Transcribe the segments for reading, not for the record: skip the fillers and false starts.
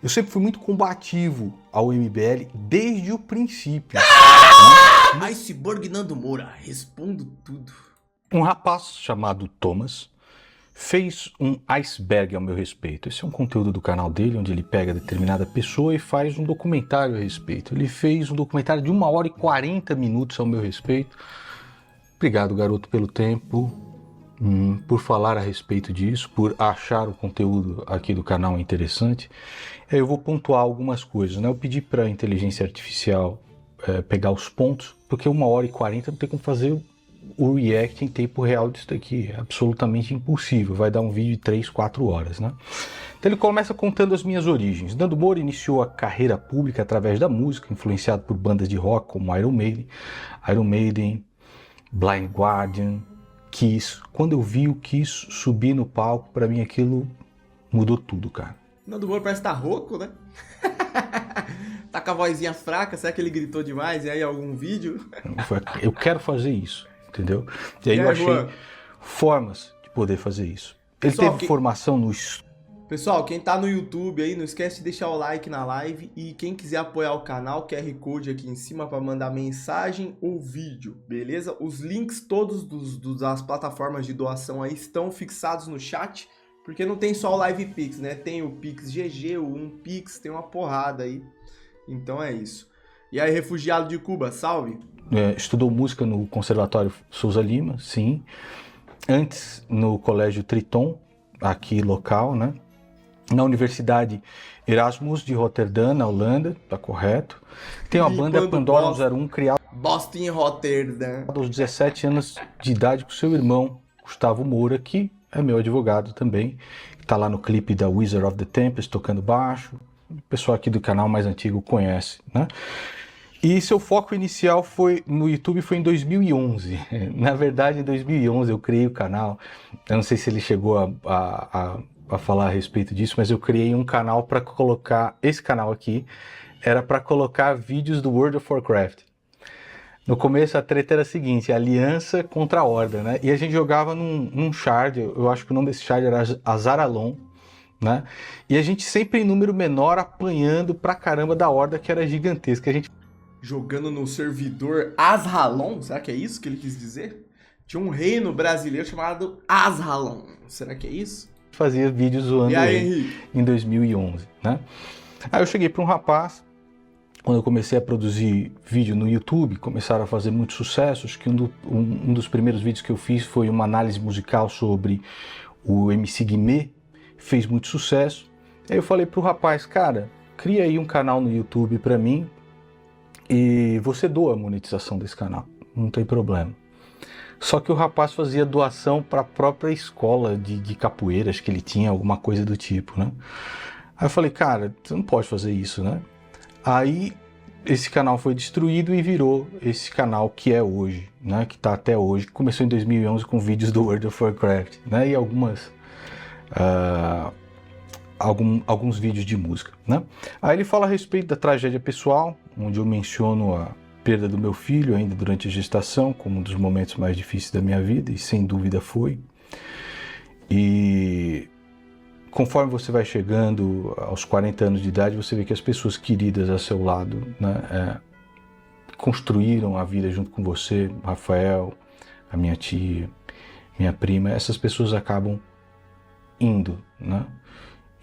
Eu sempre fui muito combativo ao MBL desde o princípio. Iceberg Nando Moura, respondo tudo. Um rapaz chamado Thomas fez um iceberg ao meu respeito. Esse é um conteúdo do canal dele, onde ele pega determinada pessoa e faz um documentário a respeito. Ele fez um documentário de 1 hora e 40 minutos ao meu respeito. Obrigado, garoto, pelo tempo, por falar a respeito disso, por achar o conteúdo aqui do canal interessante. Eu vou pontuar algumas coisas, né? Eu pedi para a inteligência artificial pegar os pontos, porque 1 hora e 40 não tem como fazer o react em tempo real disso daqui, é absolutamente impossível, vai dar um vídeo de 3, 4 horas, né? Então ele começa contando as minhas origens. Nando Moura iniciou a carreira pública através da música, influenciado por bandas de rock como Iron Maiden, Blind Guardian, Kiss. Quando eu vi o Kiss subir no palco, pra mim aquilo mudou tudo, cara. Nando Moura parece que tá rouco, né? Tá com a vozinha fraca, será que ele gritou demais? E aí algum vídeo? Eu quero fazer isso, entendeu? E aí eu achei formas de poder fazer isso. Ele teve formação no... Pessoal, quem tá no YouTube aí, não esquece de deixar o like na live. E quem quiser apoiar o canal, QR Code aqui em cima para mandar mensagem ou vídeo, beleza? Os links todos das plataformas de doação aí estão fixados no chat. Porque não tem só o Live Pix, né? Tem o Pix GG, o 1Pix, tem uma porrada aí. Então é isso. E aí, refugiado de Cuba, salve! Estudou música no Conservatório Souza Lima, sim. Antes no Colégio Triton, aqui local, né? Na Universidade Erasmus de Roterdã, na Holanda, tá correto. Tem uma banda Pandora 01 criada Boston Rotterdam aos 17 anos de idade com seu irmão, Gustavo Moura, que é meu advogado também. Tá lá no clipe da Wizard of the Tempest, tocando baixo. O pessoal aqui do canal mais antigo conhece, né? E seu foco inicial no YouTube foi em 2011. Na verdade, em 2011 eu criei o canal. Eu não sei se ele chegou a falar a respeito disso, mas eu criei um canal para colocar... Esse canal aqui era para colocar vídeos do World of Warcraft. No começo a treta era a seguinte, aliança contra a horda, né? E a gente jogava num shard, eu acho que o nome desse shard era Azaralon, né? E a gente sempre em número menor apanhando pra caramba da horda que era gigantesca. A gente jogando no servidor Azralon, será que é isso que ele quis dizer? Tinha um reino brasileiro chamado Azralon, será que é isso? Fazia vídeos zoando ele em 2011, né? Aí eu cheguei para um rapaz, quando eu comecei a produzir vídeo no YouTube, começaram a fazer muito sucesso. Acho que um dos primeiros vídeos que eu fiz foi uma análise musical sobre o MC Guimê, fez muito sucesso. Aí eu falei pro rapaz, cara, cria aí um canal no YouTube para mim e você doa a monetização desse canal, não tem problema. Só que o rapaz fazia doação para a própria escola de capoeiras que ele tinha, alguma coisa do tipo, né? Aí eu falei, cara, você não pode fazer isso, né? Aí esse canal foi destruído e virou esse canal que é hoje, né? Que tá até hoje. Começou em 2011 com vídeos do World of Warcraft, né? E alguns vídeos de música, né? Aí ele fala a respeito da tragédia pessoal, onde eu menciono a perda do meu filho ainda durante a gestação, como um dos momentos mais difíceis da minha vida, e sem dúvida foi. E conforme você vai chegando aos 40 anos de idade, você vê que as pessoas queridas ao seu lado, né, construíram a vida junto com você, Rafael, a minha tia, minha prima, essas pessoas acabam indo, né?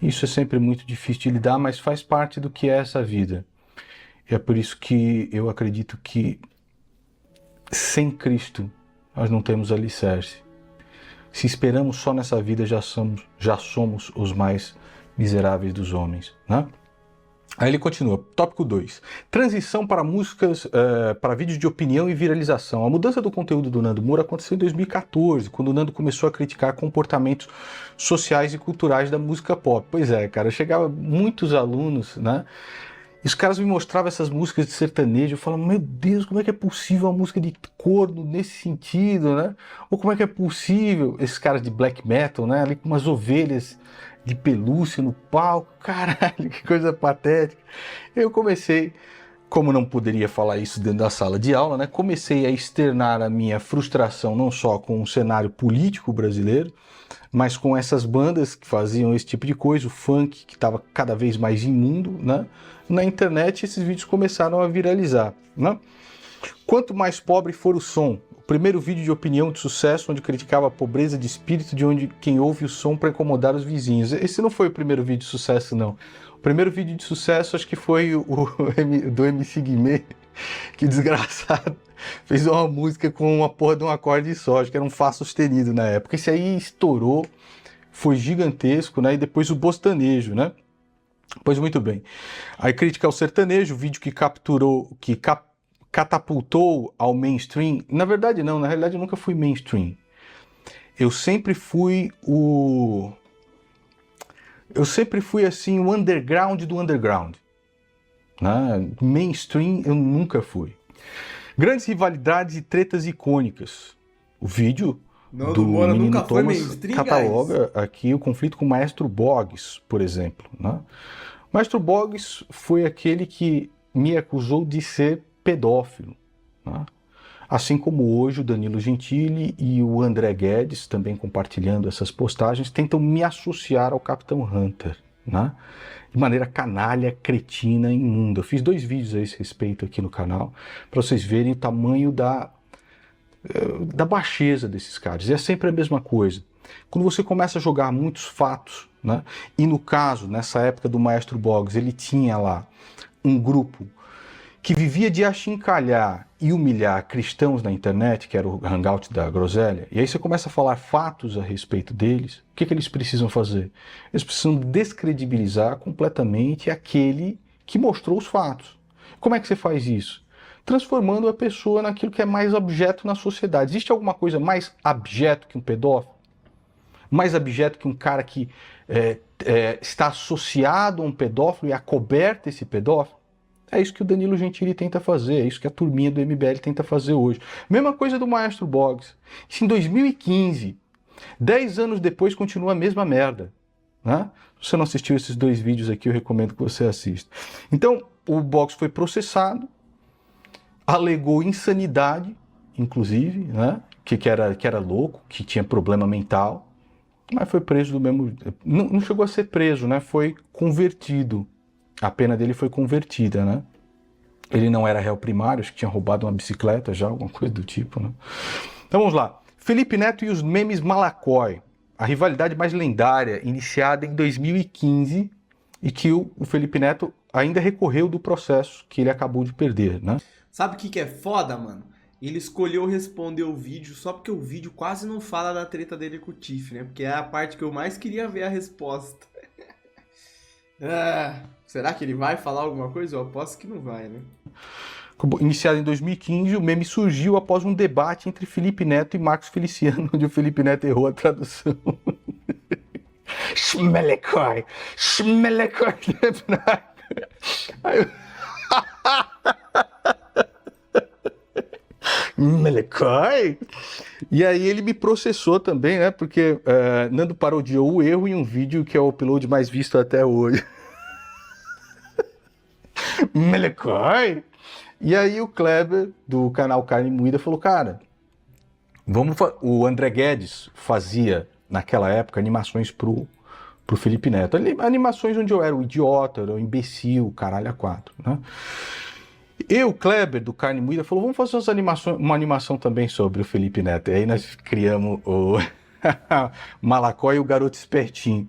Isso é sempre muito difícil de lidar, mas faz parte do que é essa vida. E é por isso que eu acredito que sem Cristo nós não temos alicerce. Se esperamos só nessa vida, já somos os mais miseráveis dos homens, né? Aí ele continua, tópico 2. Transição para músicas, para vídeos de opinião e viralização. A mudança do conteúdo do Nando Moura aconteceu em 2014, quando o Nando começou a criticar comportamentos sociais e culturais da música pop. Pois é, cara, chegava muitos alunos, né? E os caras me mostravam essas músicas de sertanejo, eu falava, meu Deus, como é que é possível uma música de corno nesse sentido, né? Ou como é que é possível esses caras de black metal, né? Ali com umas ovelhas de pelúcia no palco, caralho, que coisa patética. Eu comecei como não poderia falar isso dentro da sala de aula, né, comecei a externar a minha frustração não só com o cenário político brasileiro, mas com essas bandas que faziam esse tipo de coisa, o funk que estava cada vez mais imundo, né? Na internet esses vídeos começaram a viralizar, né? Quanto mais pobre for o som, o primeiro vídeo de opinião de sucesso onde criticava a pobreza de espírito de onde quem ouve o som para incomodar os vizinhos. Esse não foi o primeiro vídeo de sucesso, não. O primeiro vídeo de sucesso acho que foi o do MC Guimê, que desgraçado fez uma música com uma porra de um acorde só, acho que era um Fá sustenido na época. Esse aí estourou, foi gigantesco, né? E depois o Bostanejo, né? Pois muito bem. Aí crítica ao sertanejo, vídeo que catapultou ao mainstream. Na verdade não, na realidade eu nunca fui mainstream. Eu sempre fui assim, o underground do underground. Né? Mainstream eu nunca fui. Grandes rivalidades e tretas icônicas. O vídeo do Moura Menino nunca foi Thomas mainstream, cataloga aqui o conflito com o Maestro Boggs, por exemplo. Né? O Maestro Boggs foi aquele que me acusou de ser pedófilo. Né? Assim como hoje o Danilo Gentili e o André Guedes, também compartilhando essas postagens, tentam me associar ao Capitão Hunter. Né? De maneira canalha, cretina, imunda. Eu fiz 2 vídeos a esse respeito aqui no canal, para vocês verem o tamanho da baixeza desses caras. E é sempre a mesma coisa. Quando você começa a jogar muitos fatos, né? E no caso, nessa época do Maestro Boggs, ele tinha lá um grupo que vivia de achincalhar e humilhar cristãos na internet, que era o Hangout da Groselha, e aí você começa a falar fatos a respeito deles, o que eles precisam fazer? Eles precisam descredibilizar completamente aquele que mostrou os fatos. Como é que você faz isso? Transformando a pessoa naquilo que é mais abjeto na sociedade. Existe alguma coisa mais abjeto que um pedófilo? Mais abjeto que um cara que está associado a um pedófilo e acoberta esse pedófilo? É isso que o Danilo Gentili tenta fazer, é isso que a turminha do MBL tenta fazer hoje. Mesma coisa do Maestro Boggs. Isso em 2015, 10 anos depois, continua a mesma merda. Né? Se você não assistiu esses 2 vídeos aqui, eu recomendo que você assista. Então, o Boggs foi processado, alegou insanidade, inclusive, né? que era louco, que tinha problema mental, mas foi preso do mesmo... Não chegou a ser preso, né? Foi convertido. A pena dele foi convertida, né? Ele não era réu primário, acho que tinha roubado uma bicicleta já, alguma coisa do tipo, né? Então vamos lá. Felipe Neto e os memes Malacói. A rivalidade mais lendária, iniciada em 2015, e que o Felipe Neto ainda recorreu do processo que ele acabou de perder, né? Sabe o que é foda, mano? Ele escolheu responder o vídeo só porque o vídeo quase não fala da treta dele com o Tiff, né? Porque é a parte que eu mais queria ver a resposta. Será que ele vai falar alguma coisa? Eu aposto que não vai, né? Iniciado em 2015, o meme surgiu após um debate entre Felipe Neto e Marcos Feliciano, onde o Felipe Neto errou a tradução. Schmelecói, Schmelecói. Melecói? E aí ele me processou também, né? Porque Nando parodiou o erro em um vídeo que é o upload mais visto até hoje. Melecói? E aí o Kleber, do canal Carne Moída, falou, cara, o André Guedes fazia, naquela época, animações pro Felipe Neto. Animações onde eu era o idiota, eu era o imbecil, caralho a 4, né? Eu, Kleber, do Carne Moída, falou, vamos fazer uma animação também sobre o Felipe Neto. E aí nós criamos o Malacói e o Garoto Espertinho.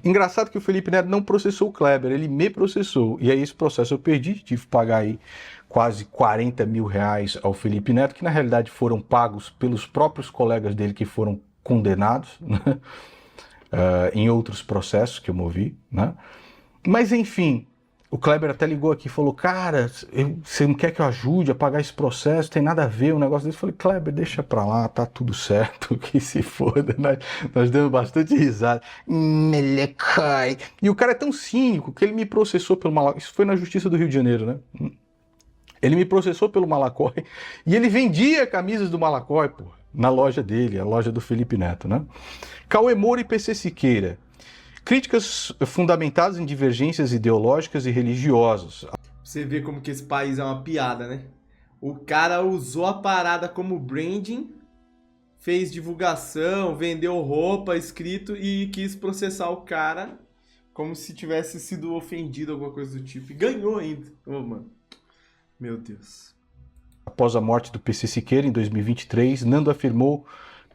Engraçado que o Felipe Neto não processou o Kleber, ele me processou. E aí esse processo eu perdi, tive que pagar aí quase 40 mil reais ao Felipe Neto, que na realidade foram pagos pelos próprios colegas dele que foram condenados, né? Em outros processos que eu movi, né? Mas enfim, o Kleber até ligou aqui e falou, cara, você não quer que eu ajude a pagar esse processo? Tem nada a ver o negócio desse. Eu falei, Kleber, deixa pra lá, tá tudo certo, que se foda. Nós demos bastante risada. Melecai. E o cara é tão cínico que ele me processou pelo Malacói. Isso foi na Justiça do Rio de Janeiro, né? Ele me processou pelo Malacói e ele vendia camisas do Malacói, pô, na loja dele, a loja do Felipe Neto, né? Cauê Moura e PC Siqueira. Críticas fundamentadas em divergências ideológicas e religiosas. você ver como que esse país é uma piada, né? O cara usou a parada como branding, fez divulgação, vendeu roupa, escrito e quis processar o cara como se tivesse sido ofendido, alguma coisa do tipo. E ganhou ainda. Ô, mano. Meu Deus. Após a morte do PC Siqueira, em 2023, Nando afirmou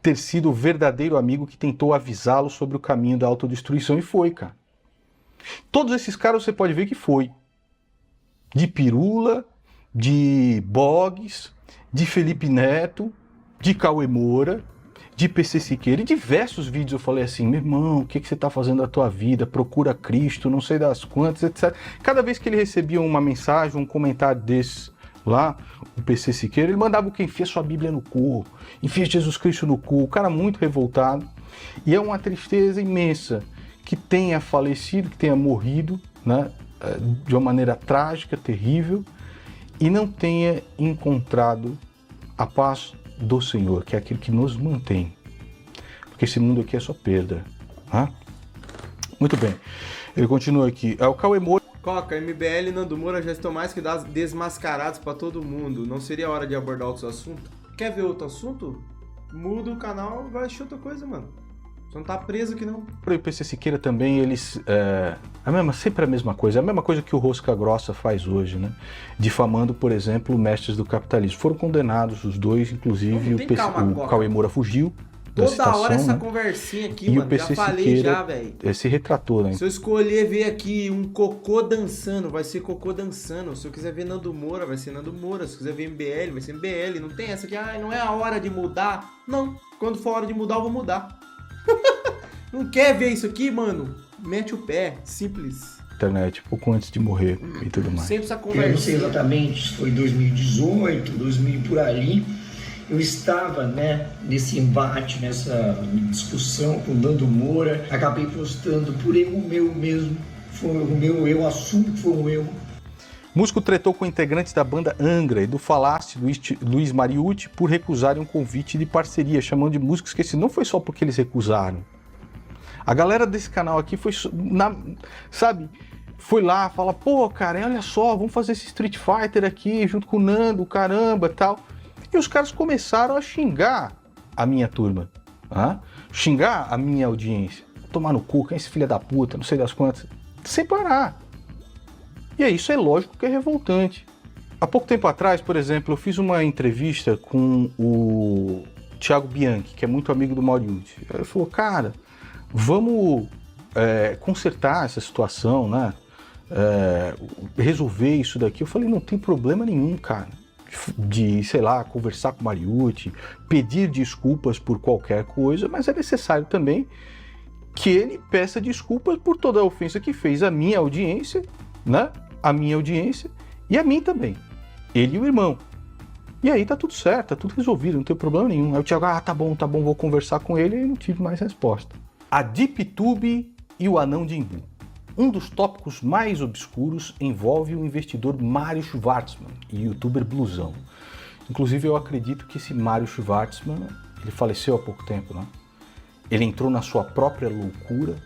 ter sido o verdadeiro amigo que tentou avisá-lo sobre o caminho da autodestruição. E foi, cara. Todos esses caras você pode ver que foi. De Pirula, de Boggs, de Felipe Neto, de Cauê Moura, de PC Siqueira. Em diversos vídeos eu falei assim, meu irmão, o que você está fazendo da tua vida? Procura Cristo, não sei das quantas, etc. Cada vez que ele recebia uma mensagem, um comentário desses lá, o PC Siqueira, ele mandava o que? Enfia sua Bíblia no cu, enfia Jesus Cristo no cu. O cara muito revoltado. E é uma tristeza imensa que tenha falecido, que tenha morrido, né, de uma maneira trágica, terrível, e não tenha encontrado a paz do Senhor, que é aquilo que nos mantém. Porque esse mundo aqui é só perda. Né? Muito bem. Ele continua aqui. O Cauê Moura. Coca, MBL e Nando Moura já estão mais que desmascarados pra todo mundo. Não seria hora de abordar outros assuntos? Quer ver outro assunto? Muda o canal, vai assistir outra coisa, mano. Você não tá preso aqui, não. E o PC Siqueira também, eles... sempre a mesma coisa. A mesma coisa que o Rosca Grossa faz hoje, né? Difamando, por exemplo, mestres do capitalismo. Foram condenados os dois, inclusive o Cauê Moura fugiu. Toda hora essa conversinha aqui, e mano. O PC já falei Siqueira, já, velho. Se retratou, né? Se eu escolher ver aqui um cocô dançando, vai ser cocô dançando. Se eu quiser ver Nando Moura, vai ser Nando Moura. Se eu quiser ver MBL, vai ser MBL. Não tem essa aqui, não é a hora de mudar. Não, quando for a hora de mudar, eu vou mudar. Não quer ver isso aqui, mano? Mete o pé, simples. Internet, pouco antes de morrer e tudo mais. Sempre essa conversa. Eu não sei exatamente se foi 2018, 2000 por ali. Eu estava, né, nesse embate, nessa discussão com o Nando Moura. Acabei postando por erro meu mesmo. Foi um erro meu, eu assumo que foi um erro. Músico tretou com integrantes da banda Angra e do Falasse, Luiz Mariucci, por recusarem um convite de parceria, chamando de música esquecida. Não foi só porque eles recusaram. A galera desse canal aqui foi, foi lá, fala, pô, cara, olha só, vamos fazer esse Street Fighter aqui, junto com o Nando, caramba, tal. E os caras começaram a xingar a minha turma, xingar a minha audiência. Tomar no cu, quem é esse filho da puta, não sei das quantas, sem parar. E aí, isso é lógico que é revoltante. Há pouco tempo atrás, por exemplo, eu fiz uma entrevista com o Thiago Bianchi, que é muito amigo do Mariucci. Ele falou, cara, vamos consertar essa situação, né? Resolver isso daqui. Eu falei, não tem problema nenhum, cara, de, sei lá, conversar com o Mariucci, pedir desculpas por qualquer coisa, mas é necessário também que ele peça desculpas por toda a ofensa que fez à minha audiência, né? A minha audiência e a mim também. Ele e o irmão. E aí tá tudo certo, tá tudo resolvido, não tem problema nenhum. Aí o Thiago, tá bom, vou conversar com ele, e não tive mais resposta. A DeepTube e o anão de Embu. Um dos tópicos mais obscuros envolve o investidor Mário Schwartzman e youtuber blusão. Inclusive eu acredito que esse Mário Schwartzman, ele faleceu há pouco tempo, né? Ele entrou na sua própria loucura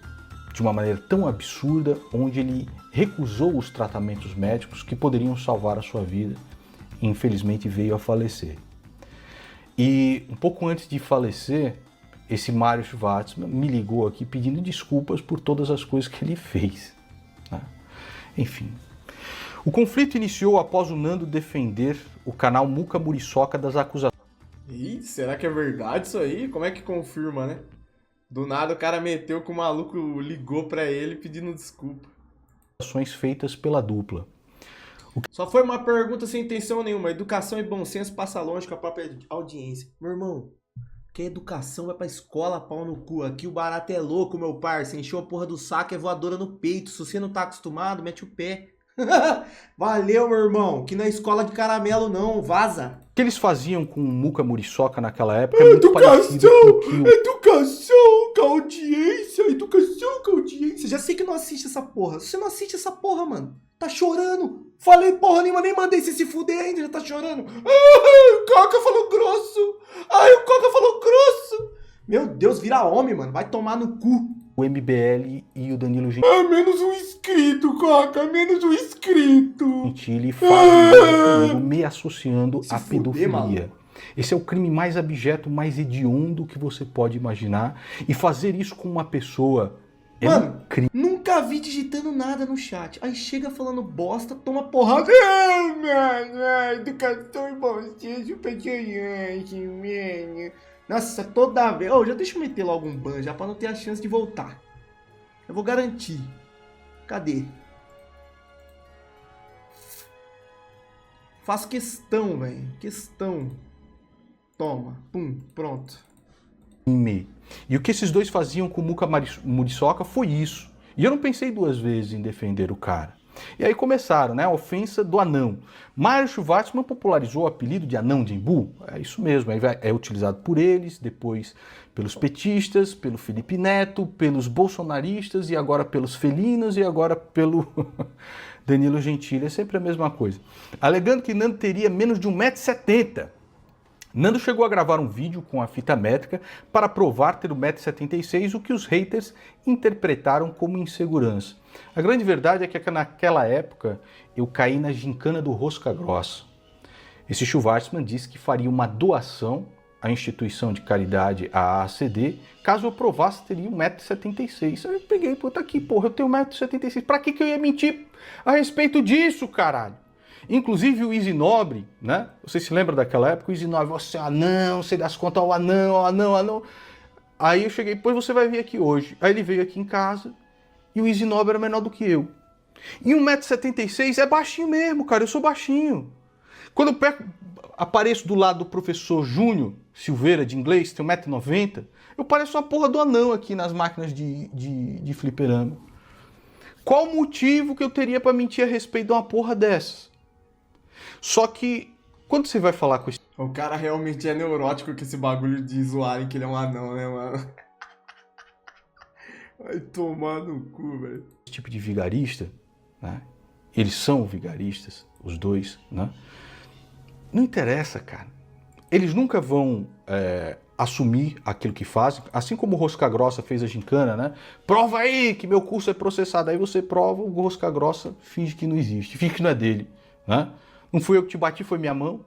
de uma maneira tão absurda, onde ele recusou os tratamentos médicos que poderiam salvar a sua vida e infelizmente veio a falecer. E um pouco antes de falecer, esse Mário Schwartzman me ligou aqui pedindo desculpas por todas as coisas que ele fez. Né? Enfim. O conflito iniciou após o Nando defender o canal Muca Muriçoca das acusações. Ih, será que é verdade isso aí? Como é que confirma, né? Do nada o cara meteu que o maluco ligou pra ele pedindo desculpa. Feitas pela dupla. Só foi uma pergunta sem intenção nenhuma. Educação e bom senso passa longe com a própria audiência. Meu irmão, que educação vai pra escola, pau no cu. Aqui o barato é louco, meu parça. Encheu a porra do saco, é voadora no peito. Se você não tá acostumado, mete o pé. Valeu, meu irmão. Que não é escola de caramelo, não. Vaza. O que eles faziam com o Muca Muriçoca naquela época é muito parecido com o que Educação com audiência. Educação com audiência. Já sei que não assiste essa porra. Você não assiste essa porra, mano. Tá chorando. Falei porra nenhuma, nem mandei você se fuder ainda, já tá chorando. Ai, o Coca falou grosso. Ai, o Coca falou grosso. Meu Deus, vira homem, mano. Vai tomar no cu. o MBL e o Danilo Gentili Menos um inscrito, Coca, menos um inscrito. fazem comigo, me associando Se à fuder, pedofilia. maluco. Esse é o crime mais abjeto, mais hediondo que você pode imaginar. E fazer isso com uma pessoa é Mano, um crime. nunca vi digitando nada no chat. Aí chega falando bosta, toma porrada. Educação e bom senso pra criança, mano. Nossa, toda vez. Já deixa eu meter logo um ban já pra não ter a chance de voltar. Eu vou garantir. Cadê? Faço questão, velho. Questão. Toma. Pum. Pronto. E o que esses dois faziam com o Muca Muriçoca foi isso. E eu não pensei duas vezes em defender o cara. E aí começaram, né? A ofensa do anão. Mário Schwartzman popularizou o apelido de anão de Embu. É isso mesmo, aí é utilizado por eles, depois pelos petistas, pelo Felipe Neto, pelos bolsonaristas e agora pelos felinos e agora pelo Danilo Gentili. É sempre a mesma coisa. Alegando que Nando teria menos de 1,70 m. Nando chegou a gravar um vídeo com a fita métrica para provar ter 1,76 m, o que os haters interpretaram como insegurança. A grande verdade é que naquela época eu caí na gincana do Rosca Grossa. Esse Schwartzman disse que faria uma doação à instituição de caridade, a AACD, caso eu provasse teria 1,76 m. Aí eu peguei, puta aqui, porra, eu tenho 1,76 m. Pra que eu ia mentir a respeito disso, caralho? Inclusive o Easy Nobre, né? Você se lembra daquela época? O Easy Nobre, você é anão, você dá as contas ao anão. Aí eu cheguei, pois você vai vir aqui hoje. Aí ele veio aqui em casa e o Easy Nobre era menor do que eu. E 1,76 m é baixinho mesmo, cara, eu sou baixinho. Quando eu apareço do lado do professor Júnior Silveira de inglês, tem 1,90 m, eu pareço uma porra do anão aqui nas máquinas de fliperama. Qual o motivo que eu teria pra mentir a respeito de uma porra dessas? Só que, quando você vai falar com esse... O cara realmente é neurótico com esse bagulho de zoarem que ele é um anão, né, mano? Vai tomar no cu, velho. Esse tipo de vigarista, né? Eles são vigaristas, os dois, né? Não interessa, cara. Eles nunca vão assumir aquilo que fazem, assim como o Rosca Grossa fez a gincana, né? Prova aí que meu curso é processado. Aí você prova, o Rosca Grossa finge que não existe, finge que não é dele, né? Não fui eu que te bati, foi minha mão,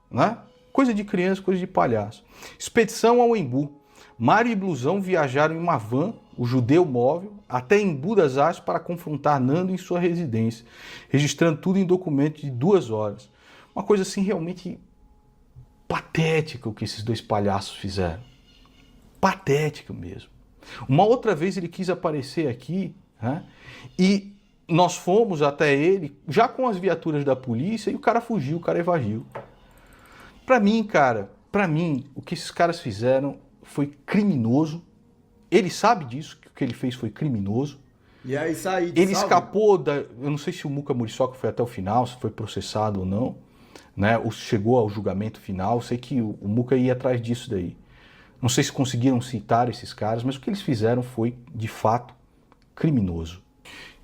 né? Coisa de criança, coisa de palhaço. Expedição ao Embu. Mário e Blusão viajaram em uma van, o Judeu Móvel, até Embu das Artes para confrontar Nando em sua residência, registrando tudo em documento de 2 horas. Uma coisa assim realmente patética o que esses dois palhaços fizeram. Patética mesmo. Uma outra vez ele quis aparecer aqui, né? E nós fomos até ele, já com as viaturas da polícia, e o cara fugiu, o cara evadiu. Pra mim, cara, o que esses caras fizeram foi criminoso. Ele sabe disso, que o que ele fez foi criminoso. E é isso aí, Ele escapou da... Eu não sei se o Muca Muriçoca foi até o final, se foi processado ou não, né? Ou chegou ao julgamento final. Sei que o Muca ia atrás disso daí. Não sei se conseguiram citar esses caras, mas o que eles fizeram foi, de fato, criminoso.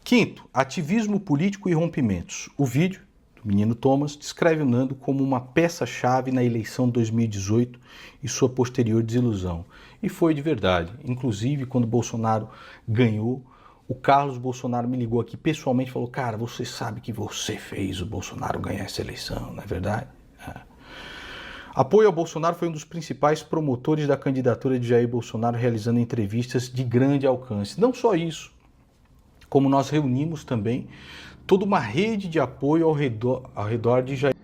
Quinto, ativismo político e rompimentos. O vídeo do menino Thomas descreve o Nando como uma peça-chave na eleição de 2018 e sua posterior desilusão. E foi de verdade. Inclusive, quando Bolsonaro ganhou, o Carlos Bolsonaro me ligou aqui pessoalmente e falou: cara, você sabe que você fez o Bolsonaro ganhar essa eleição, não é verdade? É. Apoio ao Bolsonaro foi um dos principais promotores da candidatura de Jair Bolsonaro, realizando entrevistas de grande alcance. Não só isso, como nós reunimos também toda uma rede de apoio ao redor de Jair.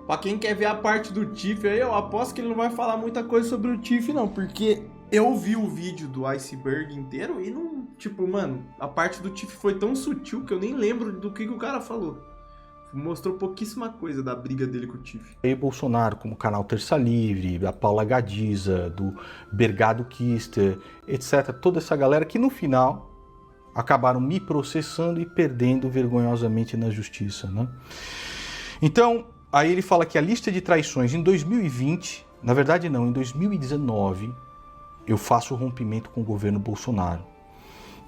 Pra quem quer ver a parte do Tiff aí, eu aposto que ele não vai falar muita coisa sobre o Tiff não, porque eu vi o vídeo do Iceberg inteiro e não, tipo, mano, a parte do Tiff foi tão sutil que eu nem lembro do que o cara falou. Mostrou pouquíssima coisa da briga dele com o Tiff. Jair Bolsonaro, como o canal Terça Livre, da Paula Gadiza, do Bergado Kister, etc. Toda essa galera que no final acabaram me processando e perdendo vergonhosamente na justiça, né? Então, aí ele fala que a lista de traições em 2020, na verdade não, em 2019, eu faço o rompimento com o governo Bolsonaro.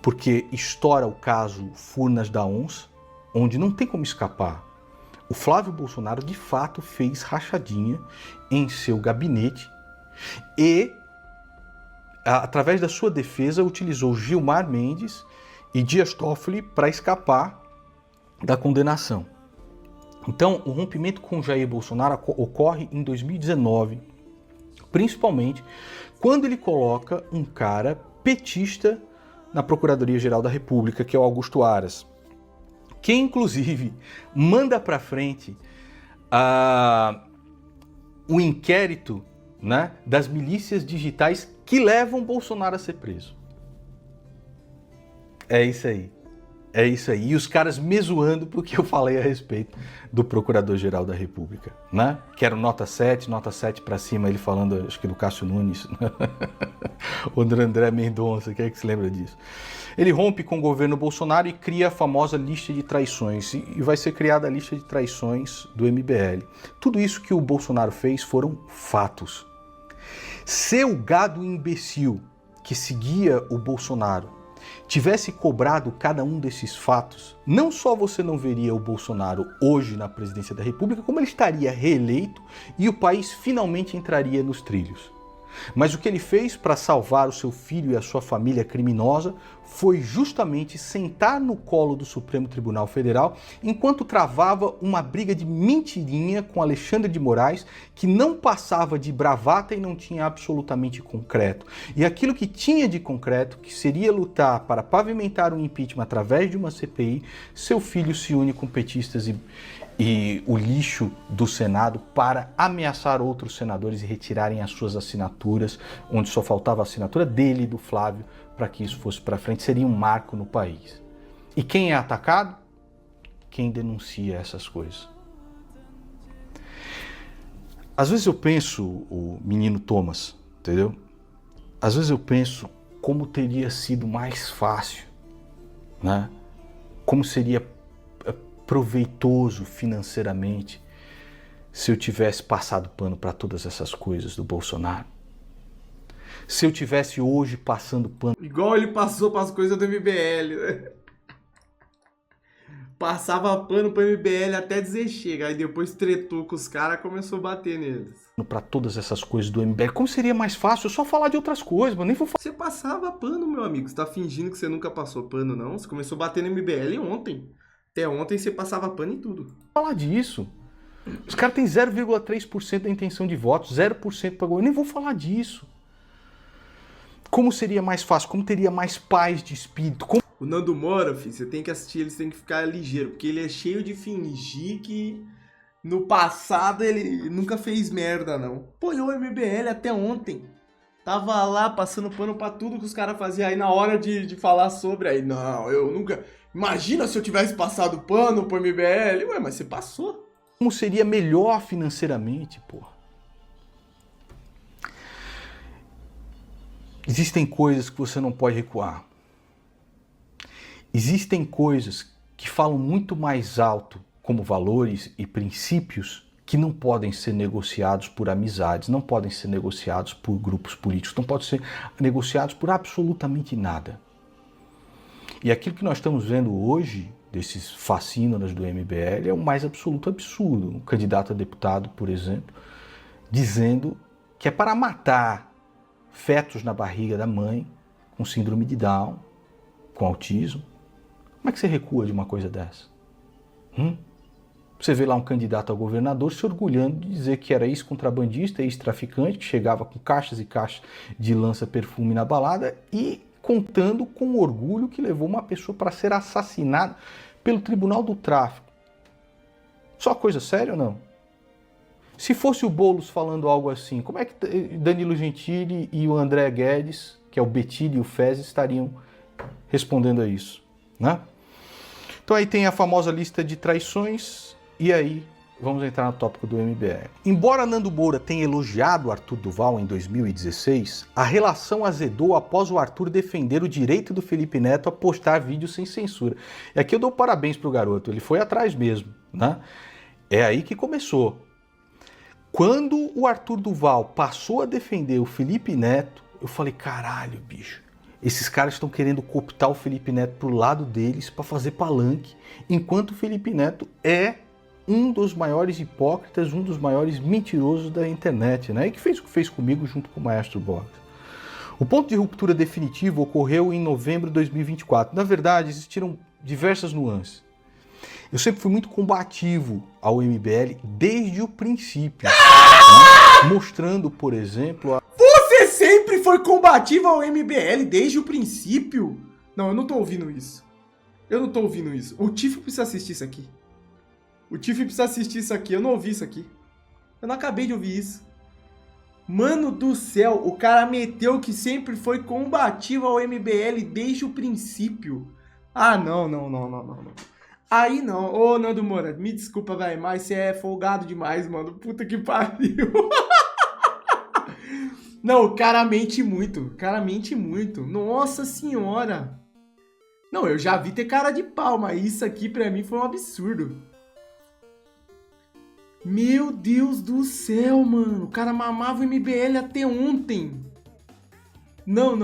Porque estoura o caso Furnas da Onça, onde não tem como escapar. O Flávio Bolsonaro, de fato, fez rachadinha em seu gabinete e através da sua defesa, utilizou Gilmar Mendes e Dias Toffoli para escapar da condenação. Então, o rompimento com Jair Bolsonaro ocorre em 2019, principalmente quando ele coloca um cara petista na Procuradoria-Geral da República, que é o Augusto Aras, que inclusive manda para frente o inquérito, né, das milícias digitais que levam Bolsonaro a ser preso. É isso aí. É isso aí. E os caras me zoando porque eu falei a respeito do Procurador-Geral da República, né? Que era o nota 7 para cima, ele falando, acho que do Cássio Nunes, ou do André Mendonça, quem é que se lembra disso? Ele rompe com o governo Bolsonaro e cria a famosa lista de traições, e vai ser criada a lista de traições do MBL. Tudo isso que o Bolsonaro fez foram fatos. Se o gado imbecil que seguia o Bolsonaro tivesse cobrado cada um desses fatos, não só você não veria o Bolsonaro hoje na presidência da República, como ele estaria reeleito e o país finalmente entraria nos trilhos. Mas o que ele fez para salvar o seu filho e a sua família criminosa foi justamente sentar no colo do Supremo Tribunal Federal enquanto travava uma briga de mentirinha com Alexandre de Moraes, que não passava de bravata e não tinha absolutamente concreto. E aquilo que tinha de concreto, que seria lutar para pavimentar um impeachment através de uma CPI, seu filho se une com petistas e o lixo do Senado para ameaçar outros senadores e retirarem as suas assinaturas, onde só faltava a assinatura dele e do Flávio para que isso fosse para frente. Seria um marco no país. E quem é atacado? Quem denuncia essas coisas. Às vezes eu penso, o menino Thomas, entendeu? Às vezes eu penso como teria sido mais fácil, né? Como seria proveitoso financeiramente se eu tivesse passado pano para todas essas coisas do Bolsonaro. Se eu tivesse hoje passando pano... Igual ele passou para as coisas do MBL, né? Passava pano pro MBL até dizer chega, aí depois tretou com os caras e começou a bater neles. Para todas essas coisas do MBL, como seria mais fácil eu só falar de outras coisas, mas nem vou falar. Você passava pano, meu amigo, você tá fingindo que você nunca passou pano, não? Você começou a bater no MBL ontem. Até ontem você passava pano em tudo. Falar disso. Os caras têm 0,3% da intenção de votos, 0% para governo. Nem vou falar disso. Como seria mais fácil? Como teria mais paz de espírito? O Nando Moura, filho, você tem que assistir, eles têm que ficar ligeiro, porque ele é cheio de fingir que no passado ele nunca fez merda, não. Apoiou o MBL até ontem. Tava lá passando pano pra tudo que os caras faziam. Aí na hora de falar sobre, aí, não, eu nunca... Imagina se eu tivesse passado pano pro MBL. Ué, mas você passou. Como seria melhor financeiramente, porra? Existem coisas que você não pode recuar. Existem coisas que falam muito mais alto, como valores e princípios, que não podem ser negociados por amizades, não podem ser negociados por grupos políticos, não podem ser negociados por absolutamente nada. E aquilo que nós estamos vendo hoje, desses fascínoras do MBL, é o mais absoluto absurdo. Um candidato a deputado, por exemplo, dizendo que é para matar fetos na barriga da mãe, com síndrome de Down, com autismo. Como é que você recua de uma coisa dessa? Você vê lá um candidato a governador se orgulhando de dizer que era ex-contrabandista, ex-traficante, que chegava com caixas e caixas de lança-perfume na balada e contando com orgulho que levou uma pessoa para ser assassinada pelo Tribunal do Tráfico. Só coisa séria ou não? Se fosse o Boulos falando algo assim, como é que Danilo Gentili e o André Guedes, que é o Betilho e o Fezes, estariam respondendo a isso, né? Então aí tem a famosa lista de traições e aí vamos entrar no tópico do MBL. Embora Nando Moura tenha elogiado Arthur Duval em 2016, a relação azedou após o Arthur defender o direito do Felipe Neto a postar vídeos sem censura. E aqui eu dou parabéns pro garoto, ele foi atrás mesmo, né? É aí que começou. Quando o Arthur Duval passou a defender o Felipe Neto, eu falei, caralho, bicho, esses caras estão querendo cooptar o Felipe Neto pro lado deles para fazer palanque, enquanto o Felipe Neto é um dos maiores hipócritas, um dos maiores mentirosos da internet, né? E que fez o que fez comigo junto com o Maestro Borges. O ponto de ruptura definitivo ocorreu em novembro de 2024. Na verdade, existiram diversas nuances. Eu sempre fui muito combativo ao MBL desde o princípio, né? Mostrando, por exemplo... Você sempre foi combativo ao MBL desde o princípio? Não, eu não tô ouvindo isso. Eu não tô ouvindo isso. O Tiff precisa assistir isso aqui. O Tiff precisa assistir isso aqui. Eu não ouvi isso aqui. Eu não acabei de ouvir isso. Mano do céu, o cara meteu que sempre foi combativo ao MBL desde o princípio. Ah, não. Aí não. Ô, Nando Moura, me desculpa, velho, mas você é folgado demais, mano. Puta que pariu. Não, o cara mente muito. O cara mente muito. Nossa senhora. Não, eu já vi ter cara de pau, mas isso aqui pra mim foi um absurdo. Meu Deus do céu, mano. O cara mamava o MBL até ontem. Não.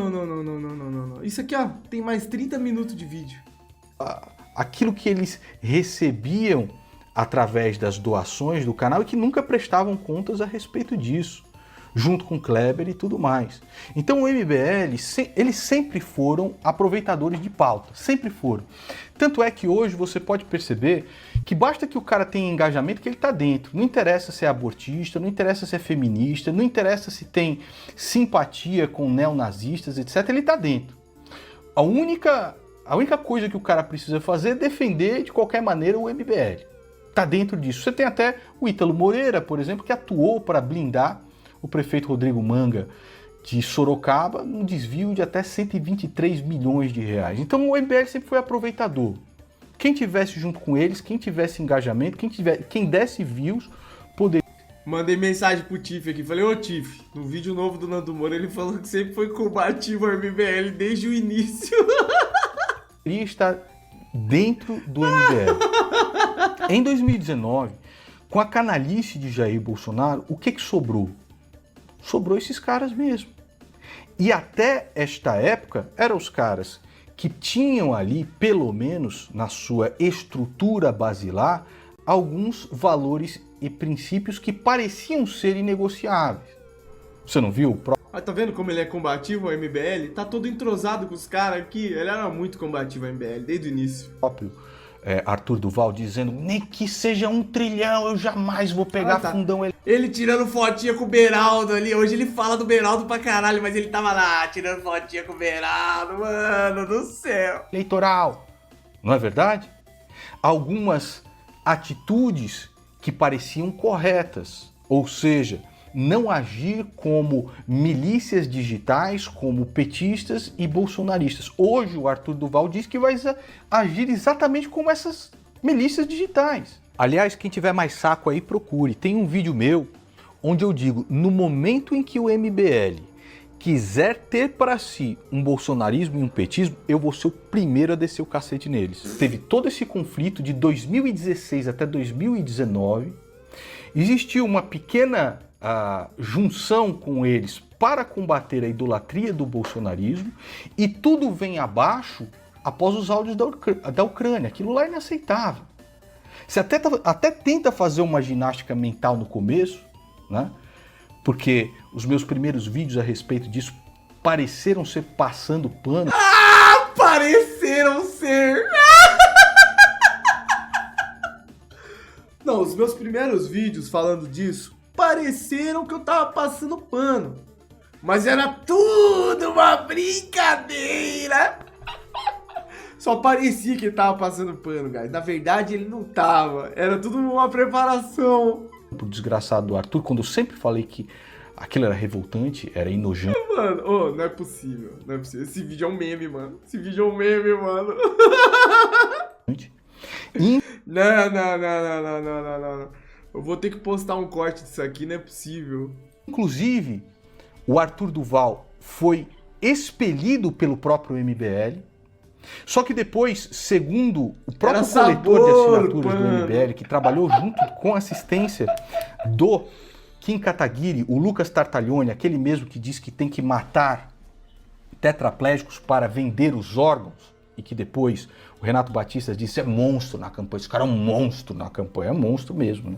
Isso aqui, ó, tem mais 30 minutos de vídeo. Aquilo que eles recebiam através das doações do canal e que nunca prestavam contas a respeito disso, junto com Kleber e tudo mais. Então o MBL, eles sempre foram aproveitadores de pauta, sempre foram. Tanto é que hoje você pode perceber que basta que o cara tenha engajamento que ele está dentro. Não interessa se é abortista, não interessa se é feminista, não interessa se tem simpatia com neonazistas, etc. Ele está dentro. A única coisa que o cara precisa fazer é defender de qualquer maneira o MBL. Está dentro disso. Você tem até o Ítalo Moreira, por exemplo, que atuou para blindar o prefeito Rodrigo Manga de Sorocaba num desvio de até 123 milhões de reais. Então o MBL sempre foi aproveitador. Quem tivesse junto com eles, quem tivesse engajamento, quem desse views, poderia... Mandei mensagem pro Tiff aqui, falei, ô Tiff, no vídeo novo do Nando Moura ele falou que sempre foi combativo ao MBL desde o início. Poderia estar dentro do MBL. Em 2019, com a canalice de Jair Bolsonaro, o que sobrou? Sobrou esses caras mesmo. E até esta época, eram os caras que tinham ali, pelo menos na sua estrutura basilar, alguns valores e princípios que pareciam ser inegociáveis. Você não viu? Ah, tá vendo como ele é combativo ao MBL? Tá todo entrosado com os caras aqui. Ele era muito combativo ao MBL, desde o início. Próprio Arthur Duval dizendo, nem que seja 1 trilhão, eu jamais vou pegar fundão. Ele tirando fotinha com o Beraldo ali. Hoje ele fala do Beraldo pra caralho, mas ele tava lá tirando fotinha com o Beraldo, mano do céu. Eleitoral, não é verdade? Algumas atitudes que pareciam corretas, ou seja, não agir como milícias digitais, como petistas e bolsonaristas. Hoje o Arthur Duval diz que vai agir exatamente como essas milícias digitais. Aliás, quem tiver mais saco aí, procure. Tem um vídeo meu onde eu digo, no momento em que o MBL quiser ter para si um bolsonarismo e um petismo, eu vou ser o primeiro a descer o cacete neles. Teve todo esse conflito de 2016 até 2019. Existiu uma pequena junção com eles para combater a idolatria do bolsonarismo e tudo vem abaixo após os áudios da Ucrânia. Aquilo lá é inaceitável. Você até tenta fazer uma ginástica mental no começo, né? Porque os meus primeiros vídeos a respeito disso pareceram ser passando pano. Ah, pareceram ser! Não, os meus primeiros vídeos falando disso pareceram que eu tava passando pano. Mas era tudo uma brincadeira. Só parecia que ele tava passando pano, guys. Na verdade, ele não tava. Era tudo uma preparação. Pro desgraçado do Arthur, quando eu sempre falei que aquilo era revoltante, era enojante. Mano, não é possível. Não é possível. Esse vídeo é um meme, mano. Esse vídeo é um meme, mano. Não. Eu vou ter que postar um corte disso aqui, não é possível. Inclusive, o Arthur Duval foi expelido pelo próprio MBL. Só que depois, segundo o próprio coletor de assinaturas do MBL, que trabalhou junto com assistência do Kim Kataguiri, o Lucas Tartaglione, aquele mesmo que diz que tem que matar tetraplégicos para vender os órgãos, e que depois o Renato Batista disse é monstro na campanha. Esse cara é um monstro na campanha, é um monstro mesmo, né?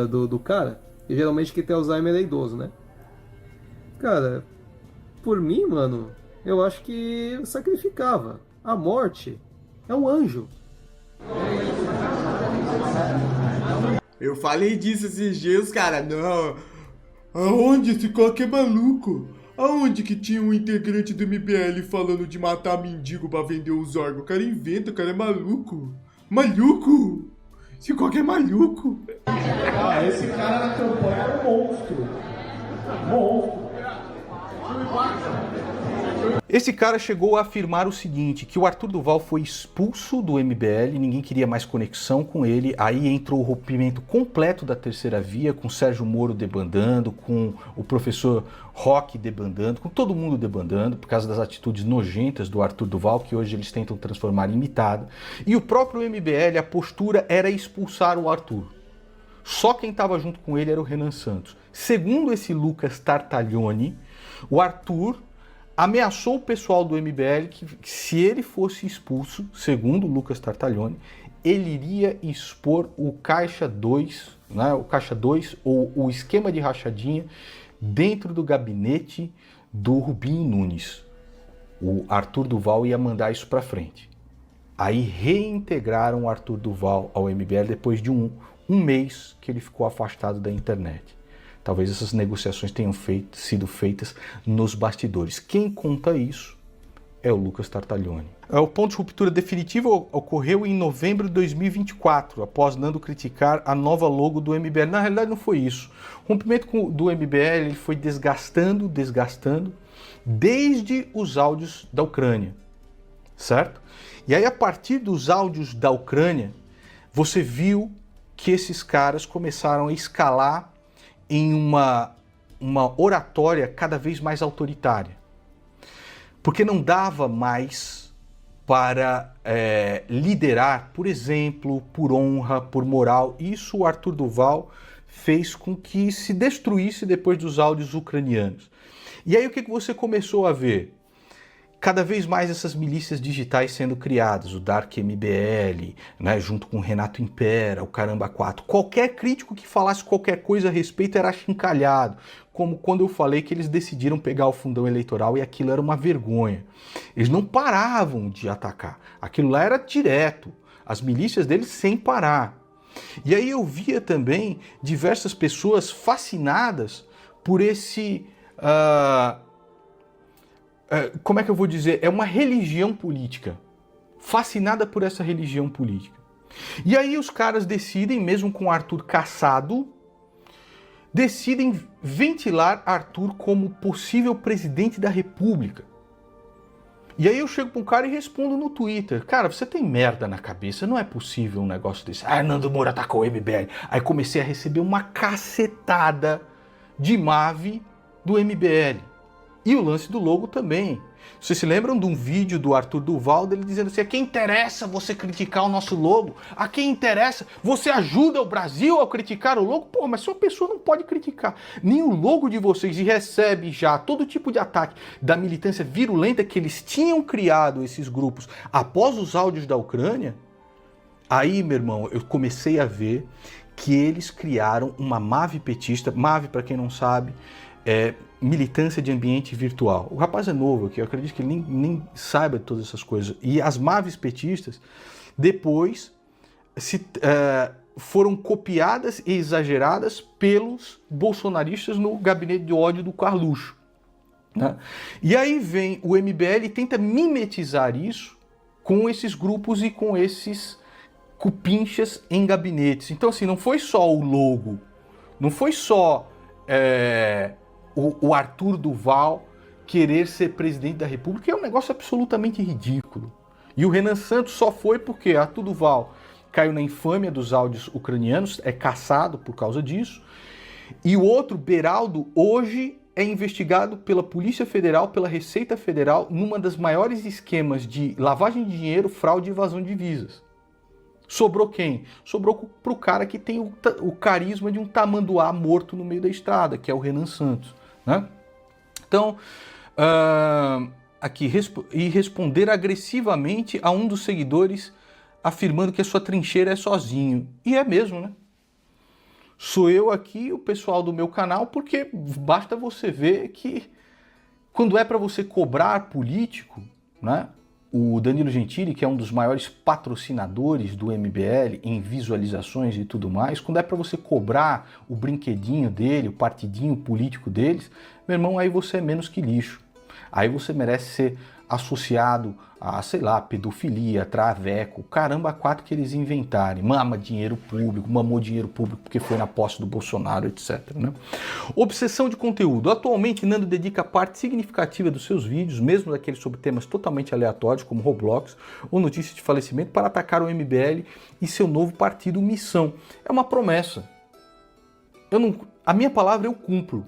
Do cara, e geralmente quem tem Alzheimer é idoso, né? Cara, Por mim, mano, eu acho que eu sacrificava. A morte é um anjo. Eu falei disso esses dias, cara. Não. Aonde esse coque é maluco? Aonde que tinha um integrante do MBL falando de matar mendigo pra vender os órgãos? O cara inventa, o cara é maluco. Maluco! Esse coque é maluco. Ah, esse cara na campanha era um monstro. Monstro. Esse cara chegou a afirmar o seguinte, que o Arthur Duval foi expulso do MBL, ninguém queria mais conexão com ele, aí entrou o rompimento completo da terceira via, com Sérgio Moro debandando, com o professor Roque debandando, com todo mundo debandando, por causa das atitudes nojentas do Arthur Duval, que hoje eles tentam transformar em imitado. E o próprio MBL, a postura era expulsar o Arthur. Só quem estava junto com ele era o Renan Santos. Segundo esse Lucas Tartaglione, o Arthur ameaçou o pessoal do MBL que se ele fosse expulso, segundo o Lucas Tartaglione, ele iria expor o Caixa 2, né, o Caixa 2 ou o esquema de rachadinha dentro do gabinete do Rubinho Nunes. O Arthur Duval ia mandar isso para frente. Aí reintegraram o Arthur Duval ao MBL depois de um mês que ele ficou afastado da internet. Talvez essas negociações tenham sido feitas nos bastidores. Quem conta isso é o Lucas Tartaglione. O ponto de ruptura definitivo ocorreu em novembro de 2024, após Nando criticar a nova logo do MBL. Na realidade não foi isso. O rompimento do MBL ele foi desgastando, desde os áudios da Ucrânia, certo? E aí a partir dos áudios da Ucrânia, você viu que esses caras começaram a escalar em uma oratória cada vez mais autoritária. Porque não dava mais para liderar, por exemplo, por honra, por moral. Isso o Arthur Duval fez com que se destruísse depois dos áudios ucranianos. E aí o que você começou a ver? Cada vez mais essas milícias digitais sendo criadas, o Dark MBL, né, junto com o Renato Impera, o Caramba 4. Qualquer crítico que falasse qualquer coisa a respeito era achincalhado, como quando eu falei que eles decidiram pegar o fundão eleitoral e aquilo era uma vergonha. Eles não paravam de atacar, aquilo lá era direto, as milícias deles sem parar. E aí eu via também diversas pessoas fascinadas por esse... como é que eu vou dizer? É uma religião política. Fascinada por essa religião política. E aí os caras decidem, mesmo com Arthur caçado, decidem ventilar Arthur como possível presidente da República. E aí eu chego para um cara e respondo no Twitter. Cara, você tem merda na cabeça, não é possível um negócio desse. Ah, Nando Moura atacou o MBL. Aí comecei a receber uma cacetada de Mave do MBL. E o lance do logo também. Vocês se lembram de um vídeo do Arthur Duval dele dizendo assim: a quem interessa você criticar o nosso logo? A quem interessa? Você ajuda o Brasil a criticar o logo? Pô, mas sua pessoa não pode criticar nem o logo de vocês e recebe já todo tipo de ataque da militância virulenta que eles tinham criado, esses grupos, após os áudios da Ucrânia. Aí, meu irmão, eu comecei a ver que eles criaram uma Mave petista. Mave, para quem não sabe, é militância de ambiente virtual. O rapaz é novo aqui, eu acredito que ele nem saiba de todas essas coisas. E as Maves petistas, depois, foram copiadas e exageradas pelos bolsonaristas no gabinete de ódio do Carluxo. Né? E aí vem o MBL e tenta mimetizar isso com esses grupos e com esses cupinchas em gabinetes. Então, assim, não foi só o logo, não foi só... o Arthur Duval querer ser presidente da República, é um negócio absolutamente ridículo. E o Renan Santos só foi porque Arthur Duval caiu na infâmia dos áudios ucranianos, é caçado por causa disso. E o outro, Beraldo, hoje é investigado pela Polícia Federal, pela Receita Federal, numa das maiores esquemas de lavagem de dinheiro, fraude e evasão de divisas. Sobrou quem? Sobrou pro cara que tem o carisma de um tamanduá morto no meio da estrada, que é o Renan Santos. Né? Então, aqui, responder agressivamente a um dos seguidores afirmando que a sua trincheira é sozinho. E é mesmo, né? Sou eu aqui, o pessoal do meu canal, porque basta você ver que Quando é para você cobrar político, né? O Danilo Gentili, que é um dos maiores patrocinadores do MBL em visualizações e tudo mais, quando é para você cobrar o brinquedinho dele, o partidinho político deles, meu irmão, aí você é menos que lixo. Aí você merece ser associado a, sei lá, pedofilia, traveco, caramba, quatro que eles inventarem. Mama dinheiro público, mamou dinheiro público porque foi na posse do Bolsonaro, etc. Né? Obsessão de conteúdo. Atualmente, Nando dedica parte significativa dos seus vídeos, mesmo daqueles sobre temas totalmente aleatórios, como Roblox ou notícias de falecimento, para atacar o MBL e seu novo partido Missão. É uma promessa. A minha palavra eu cumpro.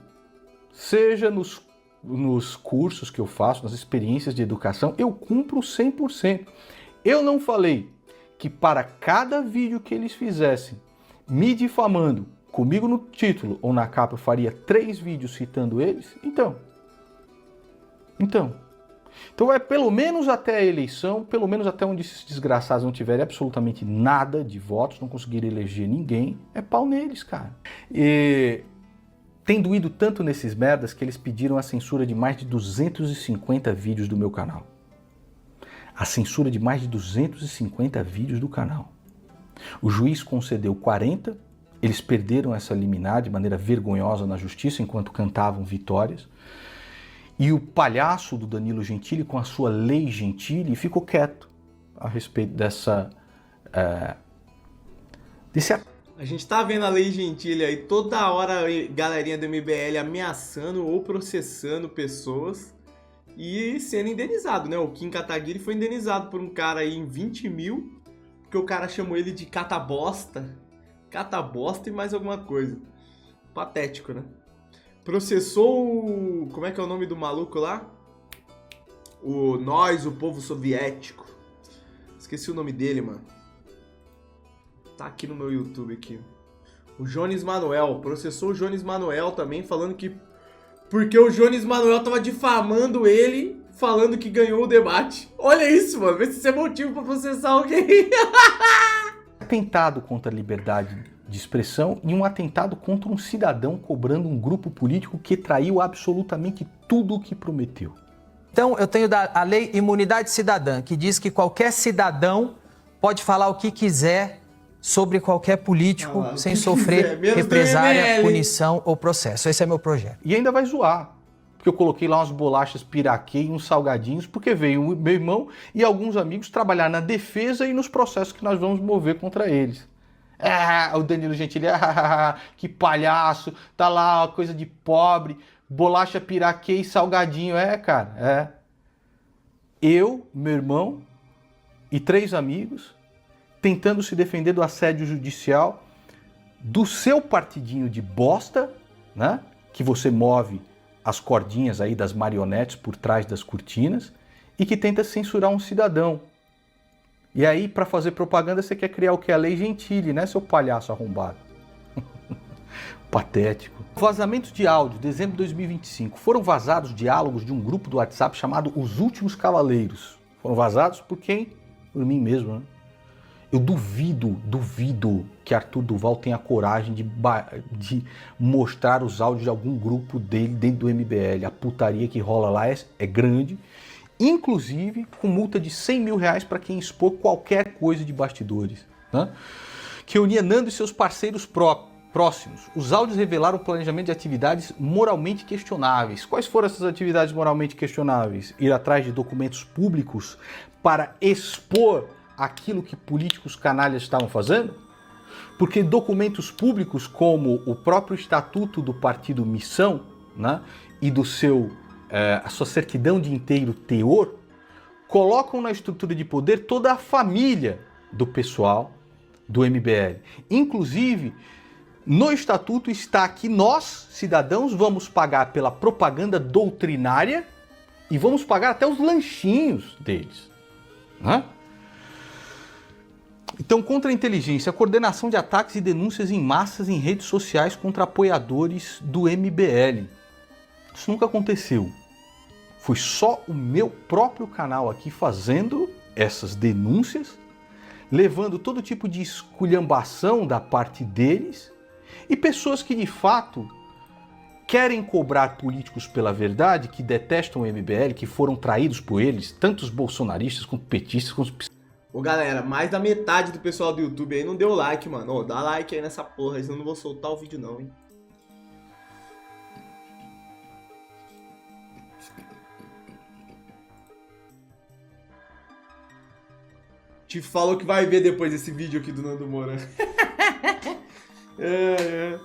Seja nos cursos que eu faço, nas experiências de educação, eu cumpro 100%. Eu não falei que para cada vídeo que eles fizessem me difamando, comigo no título ou na capa eu faria 3 vídeos citando eles? Então é pelo menos até a eleição, pelo menos até onde esses desgraçados não tiverem absolutamente nada de votos, não conseguirem eleger ninguém, é pau neles, cara. Tem doído tanto nesses merdas que eles pediram a censura de mais de 250 vídeos do meu canal. A censura de mais de 250 vídeos do canal. O juiz concedeu 40, eles perderam essa liminar de maneira vergonhosa na justiça enquanto cantavam vitórias. E o palhaço do Danilo Gentili, com a sua lei Gentili, ficou quieto a respeito desse A gente tá vendo a Lei Gentili aí, toda hora a galerinha do MBL ameaçando ou processando pessoas e sendo indenizado, né? O Kim Kataguiri foi indenizado por um cara aí em 20 mil, porque o cara chamou ele de catabosta e mais alguma coisa. Patético, né? Processou o... como é que é o nome do maluco lá? O povo soviético. Esqueci o nome dele, mano. Tá aqui no meu YouTube aqui. O Jones Manuel. Processou o Jones Manuel também, falando que... porque o Jones Manuel tava difamando ele, falando que ganhou o debate. Olha isso, mano. Vê se isso é motivo pra processar alguém. atentado contra a liberdade de expressão e um atentado contra um cidadão cobrando um grupo político que traiu absolutamente tudo o que prometeu. Então, eu tenho a lei Imunidade Cidadã, que diz que qualquer cidadão pode falar o que quiser sobre qualquer político sem sofrer represária, punição ou processo. Esse é meu projeto. E ainda vai zoar, porque eu coloquei lá umas bolachas piraquê e uns salgadinhos, porque veio o meu irmão e alguns amigos trabalhar na defesa e nos processos que nós vamos mover contra eles. O Danilo Gentili, que palhaço, tá lá, coisa de pobre, bolacha piraquê e salgadinho. Cara. Eu, meu irmão e 3 amigos tentando se defender do assédio judicial do seu partidinho de bosta, né? Que você move as cordinhas aí das marionetes por trás das cortinas e que tenta censurar um cidadão. E aí, para fazer propaganda, você quer criar o que? A Lei Gentili, né, seu palhaço arrombado? Patético. Vazamentos de áudio, dezembro de 2025. Foram vazados diálogos de um grupo do WhatsApp chamado Os Últimos Cavaleiros. Foram vazados por quem? Por mim mesmo, né? Eu duvido que Arthur Duval tenha coragem de mostrar os áudios de algum grupo dele dentro do MBL. A putaria que rola lá é grande, inclusive com multa de 100 mil reais para quem expor qualquer coisa de bastidores, né? Que unia Nando e seus parceiros próximos. Os áudios revelaram o planejamento de atividades moralmente questionáveis. Quais foram essas atividades moralmente questionáveis? Ir atrás de documentos públicos para expor aquilo que políticos canalhas estavam fazendo? Porque documentos públicos como o próprio estatuto do partido Missão, né, e a sua certidão de inteiro teor, colocam na estrutura de poder toda a família do pessoal do MBL. Inclusive, no estatuto está que nós, cidadãos, vamos pagar pela propaganda doutrinária e vamos pagar até os lanchinhos deles, né? Então, contra a inteligência, a coordenação de ataques e denúncias em massas em redes sociais contra apoiadores do MBL. Isso nunca aconteceu. Foi só o meu próprio canal aqui fazendo essas denúncias, levando todo tipo de esculhambação da parte deles e pessoas que de fato querem cobrar políticos pela verdade, que detestam o MBL, que foram traídos por eles, tanto os bolsonaristas, quanto petistas, quanto... Ô galera, mais da metade do pessoal do YouTube aí não deu like, mano. Ô, dá like aí nessa porra, senão eu não vou soltar o vídeo não, hein. Te falou que vai ver depois desse vídeo aqui do Nando Moura. É.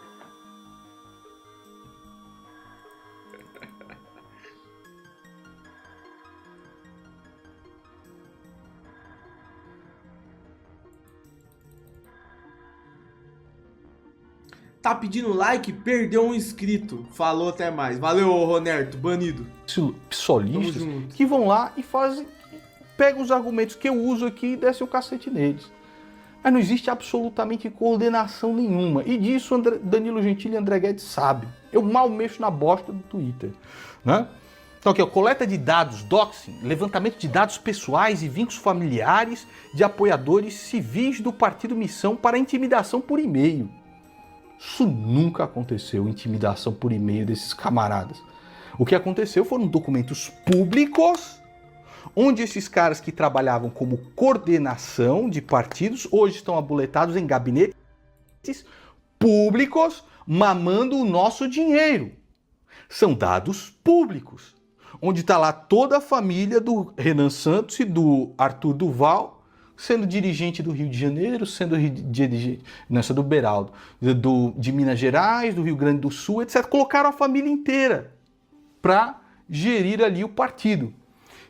Tá pedindo like, perdeu um inscrito. Falou, até mais. Valeu, Ronerto, banido. Psolistas que vão lá e fazem, pegam os argumentos que eu uso aqui e descem o cacete neles. Mas não existe absolutamente coordenação nenhuma. E disso Danilo Gentili e André Guedes sabem. Eu mal mexo na bosta do Twitter, né? Então aqui, ó, coleta de dados, doxing, levantamento de dados pessoais e vínculos familiares de apoiadores civis do Partido Missão para intimidação por e-mail. Isso nunca aconteceu, intimidação por e-mail desses camaradas. O que aconteceu foram documentos públicos, onde esses caras que trabalhavam como coordenação de partidos, hoje estão abuletados em gabinetes públicos, mamando o nosso dinheiro. São dados públicos, onde está lá toda a família do Renan Santos e do Arthur Duval, sendo dirigente do Rio de Janeiro, sendo dirigente do Beraldo, de Minas Gerais, do Rio Grande do Sul, etc. Colocaram a família inteira para gerir ali o partido.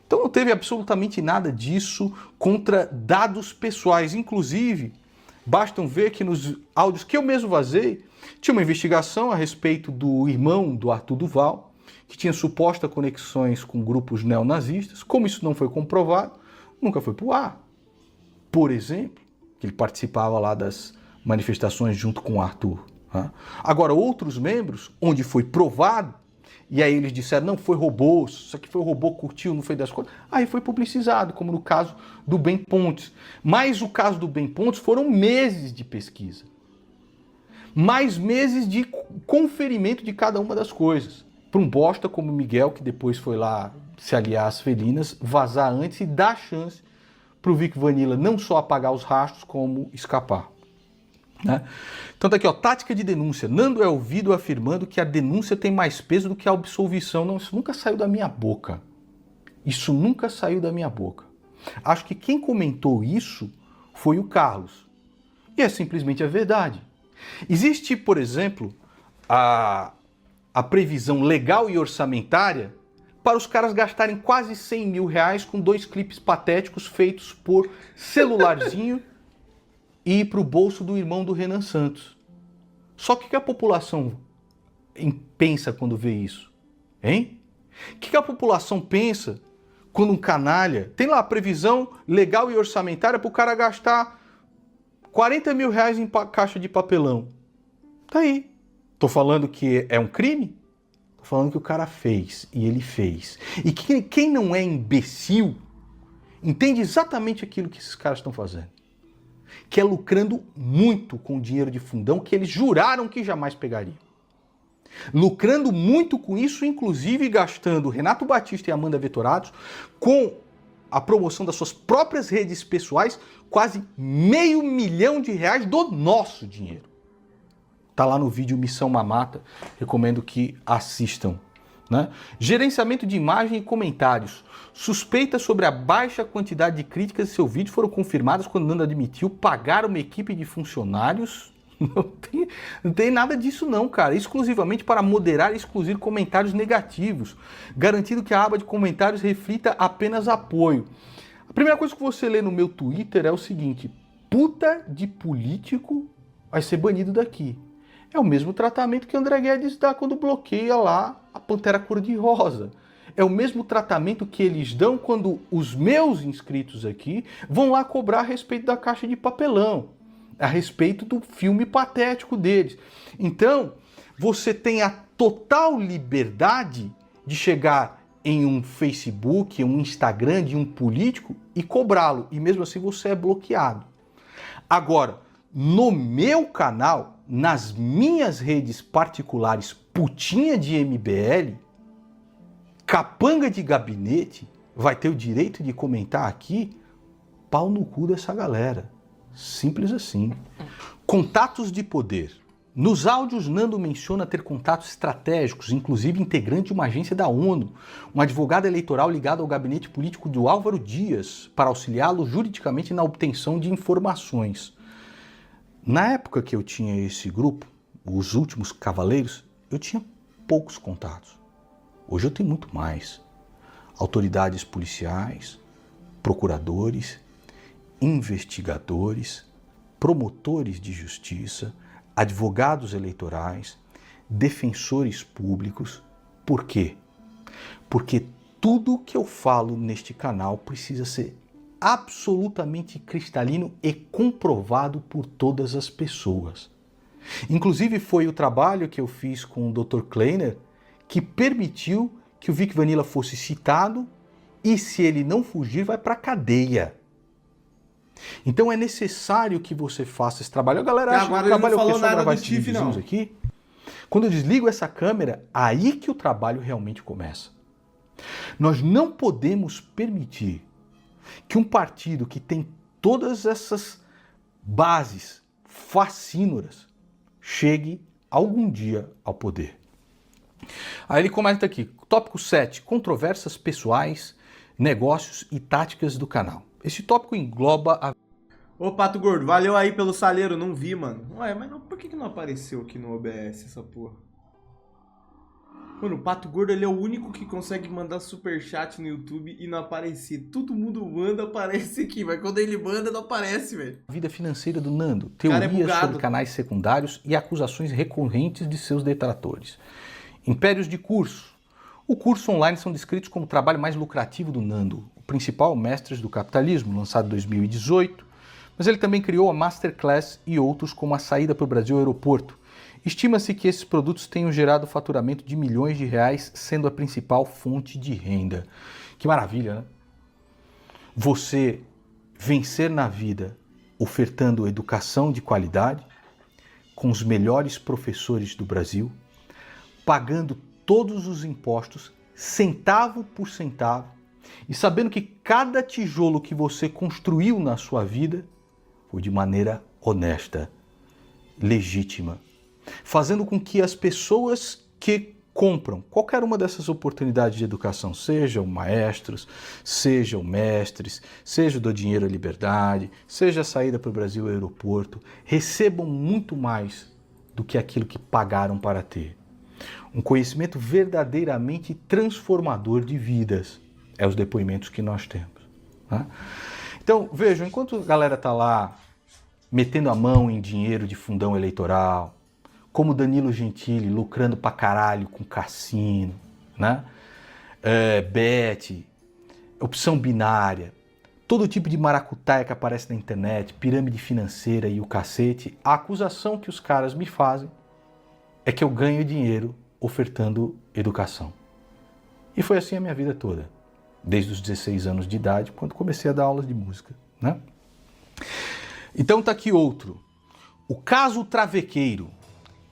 Então não teve absolutamente nada disso contra dados pessoais. Inclusive, bastam ver que nos áudios que eu mesmo vazei, tinha uma investigação a respeito do irmão do Arthur Duval, que tinha supostas conexões com grupos neonazistas. Como isso não foi comprovado, nunca foi para o ar. Por exemplo, que ele participava lá das manifestações junto com o Arthur. Agora, outros membros, onde foi provado, e aí eles disseram, não, foi robô, só que foi o robô, curtiu, não foi das coisas, aí foi publicizado, como no caso do Ben Pontes. Mas o caso do Ben Pontes foram meses de pesquisa. Mais meses de conferimento de cada uma das coisas. Para um bosta como o Miguel, que depois foi lá se aliar às felinas, vazar antes e dar chance para o Vic Vanilla não só apagar os rastros, como escapar. Né? Então tá aqui, ó, tática de denúncia. Nando é ouvido afirmando que a denúncia tem mais peso do que a absolvição. Não, isso nunca saiu da minha boca. Isso nunca saiu da minha boca. Acho que quem comentou isso foi o Carlos. E é simplesmente a verdade. Existe, por exemplo, a previsão legal e orçamentária para os caras gastarem quase 100 mil reais com 2 clipes patéticos feitos por celularzinho e ir para o bolso do irmão do Renan Santos. Só que o que a população pensa quando vê isso? Hein? O que a população pensa quando um canalha... Tem lá a previsão legal e orçamentária para o cara gastar 40 mil reais em caixa de papelão. Tá aí. Tô falando que é um crime? Falando que o cara fez, e ele fez. E quem não é imbecil, entende exatamente aquilo que esses caras estão fazendo. Que é lucrando muito com o dinheiro de fundão que eles juraram que jamais pegariam. Lucrando muito com isso, inclusive gastando Renato Batista e Amanda Vettorados com a promoção das suas próprias redes pessoais, quase R$500 mil do nosso dinheiro. Tá lá no vídeo Missão Mamata, recomendo que assistam. Né? Gerenciamento de imagem e comentários. Suspeitas sobre a baixa quantidade de críticas de seu vídeo foram confirmadas quando Nando admitiu pagar uma equipe de funcionários. Não tem nada disso não, cara. Exclusivamente para moderar e excluir comentários negativos, garantindo que a aba de comentários reflita apenas apoio. A primeira coisa que você lê no meu Twitter é o seguinte: puta de político vai ser banido daqui. É o mesmo tratamento que André Guedes dá quando bloqueia lá a Pantera Cor-de-Rosa. É o mesmo tratamento que eles dão quando os meus inscritos aqui vão lá cobrar a respeito da caixa de papelão, a respeito do filme patético deles. Então, você tem a total liberdade de chegar em um Facebook, um Instagram de um político e cobrá-lo. E mesmo assim você é bloqueado. Agora, no meu canal, nas minhas redes particulares, putinha de MBL, capanga de gabinete, vai ter o direito de comentar aqui, pau no cu dessa galera. Simples assim. Contatos de poder. Nos áudios, Nando menciona ter contatos estratégicos, inclusive integrante de uma agência da ONU, um advogado eleitoral ligado ao gabinete político do Álvaro Dias, para auxiliá-lo juridicamente na obtenção de informações. Na época que eu tinha esse grupo, os últimos cavaleiros, eu tinha poucos contatos. Hoje eu tenho muito mais. Autoridades policiais, procuradores, investigadores, promotores de justiça, advogados eleitorais, defensores públicos. Por quê? Porque tudo que eu falo neste canal precisa ser absolutamente cristalino e comprovado por todas as pessoas. Inclusive foi o trabalho que eu fiz com o Dr. Kleiner que permitiu que o Vic Vanilla fosse citado e, se ele não fugir, vai para a cadeia. Então é necessário que você faça esse trabalho. A galera acha que o trabalho é só gravar esses videozinhos aqui. Quando eu desligo essa câmera, aí que o trabalho realmente começa. Nós não podemos permitir que um partido que tem todas essas bases fascínoras chegue algum dia ao poder. Aí ele comenta aqui, tópico 7, controvérsias pessoais, negócios e táticas do canal. Esse tópico engloba a... Ô, Pato Gordo, valeu aí pelo saleiro, não vi, mano. Ué, mas não, por que não apareceu aqui no OBS essa porra? Mano, o Pato Gordo, ele é o único que consegue mandar superchat no YouTube e não aparecer. Todo mundo manda, aparece aqui, mas quando ele manda, não aparece, velho. Vida financeira do Nando, teorias sobre canais secundários e acusações recorrentes de seus detratores. Impérios de curso. O curso online são descritos como o trabalho mais lucrativo do Nando, o principal Mestres do Capitalismo, lançado em 2018, mas ele também criou a Masterclass e outros como a Saída para o Brasil Aeroporto. Estima-se que esses produtos tenham gerado faturamento de milhões de reais, sendo a principal fonte de renda. Que maravilha, né? Você vencer na vida ofertando educação de qualidade, com os melhores professores do Brasil, pagando todos os impostos, centavo por centavo, e sabendo que cada tijolo que você construiu na sua vida foi de maneira honesta, legítima, fazendo com que as pessoas que compram qualquer uma dessas oportunidades de educação, sejam maestros, sejam mestres, seja do Dinheiro à Liberdade, seja a Saída para o Brasil Aeroporto, recebam muito mais do que aquilo que pagaram para ter. Um conhecimento verdadeiramente transformador de vidas. É os depoimentos que nós temos. Né? Então, vejam, enquanto a galera está lá metendo a mão em dinheiro de fundão eleitoral, como Danilo Gentili lucrando pra caralho com cassino, né? Bet, opção binária, todo tipo de maracutaia que aparece na internet, pirâmide financeira e o cacete, a acusação que os caras me fazem é que eu ganho dinheiro ofertando educação. E foi assim a minha vida toda, desde os 16 anos de idade, quando comecei a dar aulas de música, né? Então tá aqui outro. O caso Travequeiro.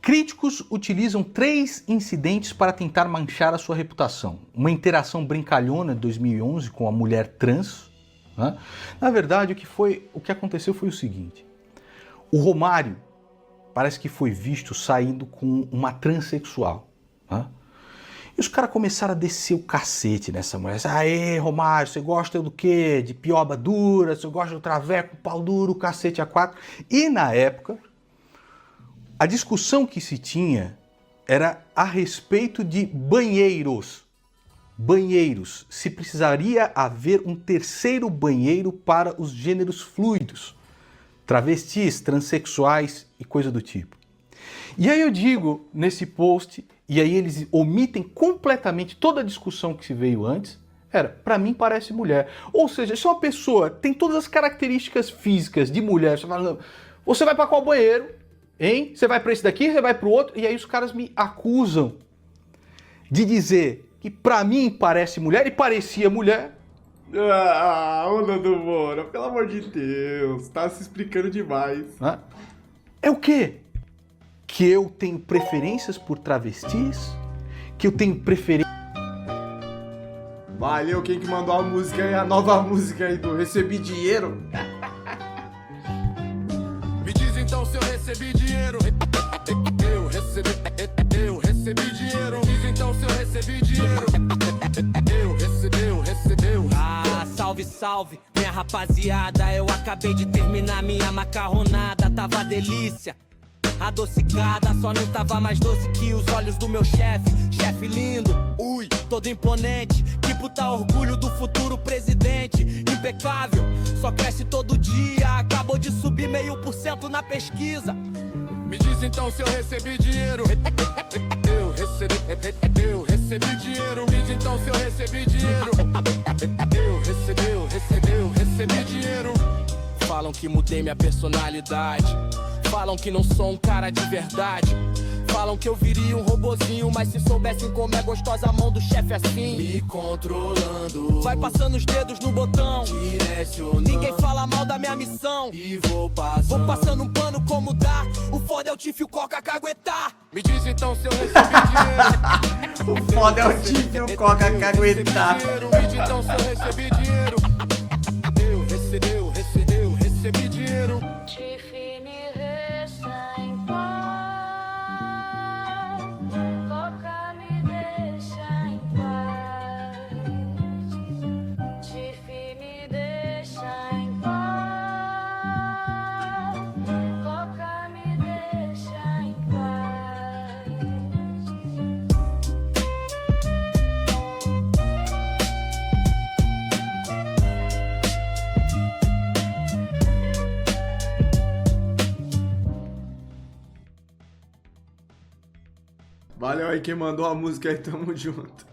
Críticos utilizam 3 incidentes para tentar manchar a sua reputação. Uma interação brincalhona de 2011 com a mulher trans. Né? Na verdade, o que aconteceu foi o seguinte. O Romário parece que foi visto saindo com uma transexual. Né? E os caras começaram a descer o cacete nessa mulher. Aê, Romário, você gosta do quê? De pioba dura? Você gosta do traveco, pau duro, cacete A4? E na época, a discussão que se tinha era a respeito de banheiros. Banheiros. Se precisaria haver um terceiro banheiro para os gêneros fluidos. Travestis, transexuais e coisa do tipo. E aí eu digo nesse post, e aí eles omitem completamente toda a discussão que se veio antes, pra mim parece mulher. Ou seja, se uma pessoa tem todas as características físicas de mulher, você fala, você vai para qual banheiro? Hein? Você vai para esse daqui, você vai para o outro, e aí os caras me acusam de dizer que para mim parece mulher, e parecia mulher, Ah, ô Nando Moura, pelo amor de Deus, tá se explicando demais. É o quê? Que eu tenho preferências por travestis? Que eu tenho preferência... Valeu quem que mandou a música aí, a nova música aí do Recebi Dinheiro. Me diz então se eu recebi dinheiro. Eu recebi dinheiro. Me diz então se eu recebi dinheiro. Eu. Ah, salve, salve, minha rapaziada. Eu acabei de terminar minha macarronada. Tava delícia, adocicada. Só não tava mais doce que os olhos do meu chefe. Chefe lindo, ui, todo imponente. Que puta orgulho do futuro presidente. Impecável, só cresce todo dia. Acabou de subir 0,5% na pesquisa. Me diz então se eu recebi dinheiro. Eu recebi dinheiro. Me diz então se eu recebi dinheiro. Eu recebi dinheiro. Falam que mudei minha personalidade. Falam que não sou um cara de verdade. Falam que eu viria um robozinho, mas se soubessem como é gostosa a mão do chefe assim. Me controlando. Vai passando os dedos no botão. Direcionando. Ninguém fala mal da minha missão. E vou passando. Vou passando um pano como dá. O foda é o Tiff e o Coca caguetar. Me diz então se eu recebi dinheiro. O foda é o Tiff e o Coca caguetar. Me diz então se eu recebi dinheiro. Eu recebi dinheiro. Tiff me deixa em paz, Coca me deixa em paz, Tiff me deixa em paz, Coca me deixa em paz. Valeu aí quem mandou a música aí, tamo junto.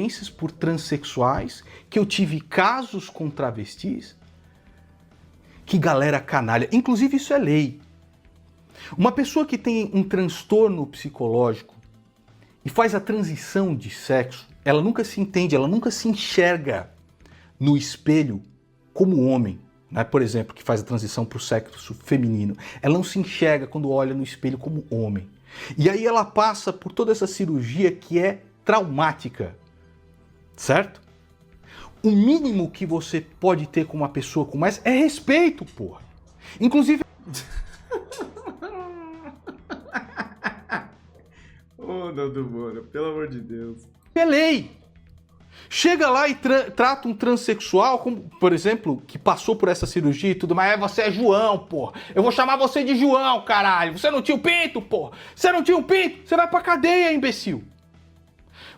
preferências por transexuais, que eu tive casos com travestis. Que galera canalha. Inclusive isso é lei. Uma pessoa que tem um transtorno psicológico e faz a transição de sexo, ela nunca se entende, ela nunca se enxerga no espelho como homem, né? Por exemplo, que faz a transição para o sexo feminino. Ela não se enxerga quando olha no espelho como homem. E aí ela passa por toda essa cirurgia que é traumática, certo? O mínimo que você pode ter com uma pessoa como essa é respeito, porra. Inclusive... Ô, Nando Moura, pelo amor de Deus. É lei. Chega lá e trata um transexual, como, por exemplo, que passou por essa cirurgia e tudo mais. Você é João, porra. Eu vou chamar você de João, caralho. Você não tinha um pinto, porra. Você não tinha um pinto. Você vai pra cadeia, imbecil.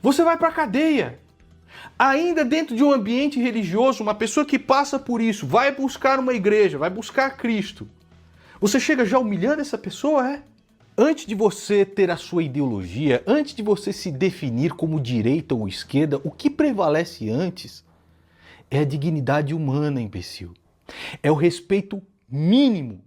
Você vai pra cadeia. Ainda dentro de um ambiente religioso, uma pessoa que passa por isso, vai buscar uma igreja, vai buscar Cristo. Você chega já humilhando essa pessoa, é? Antes de você ter a sua ideologia, antes de você se definir como direita ou esquerda, o que prevalece antes é a dignidade humana, imbecil. É o respeito mínimo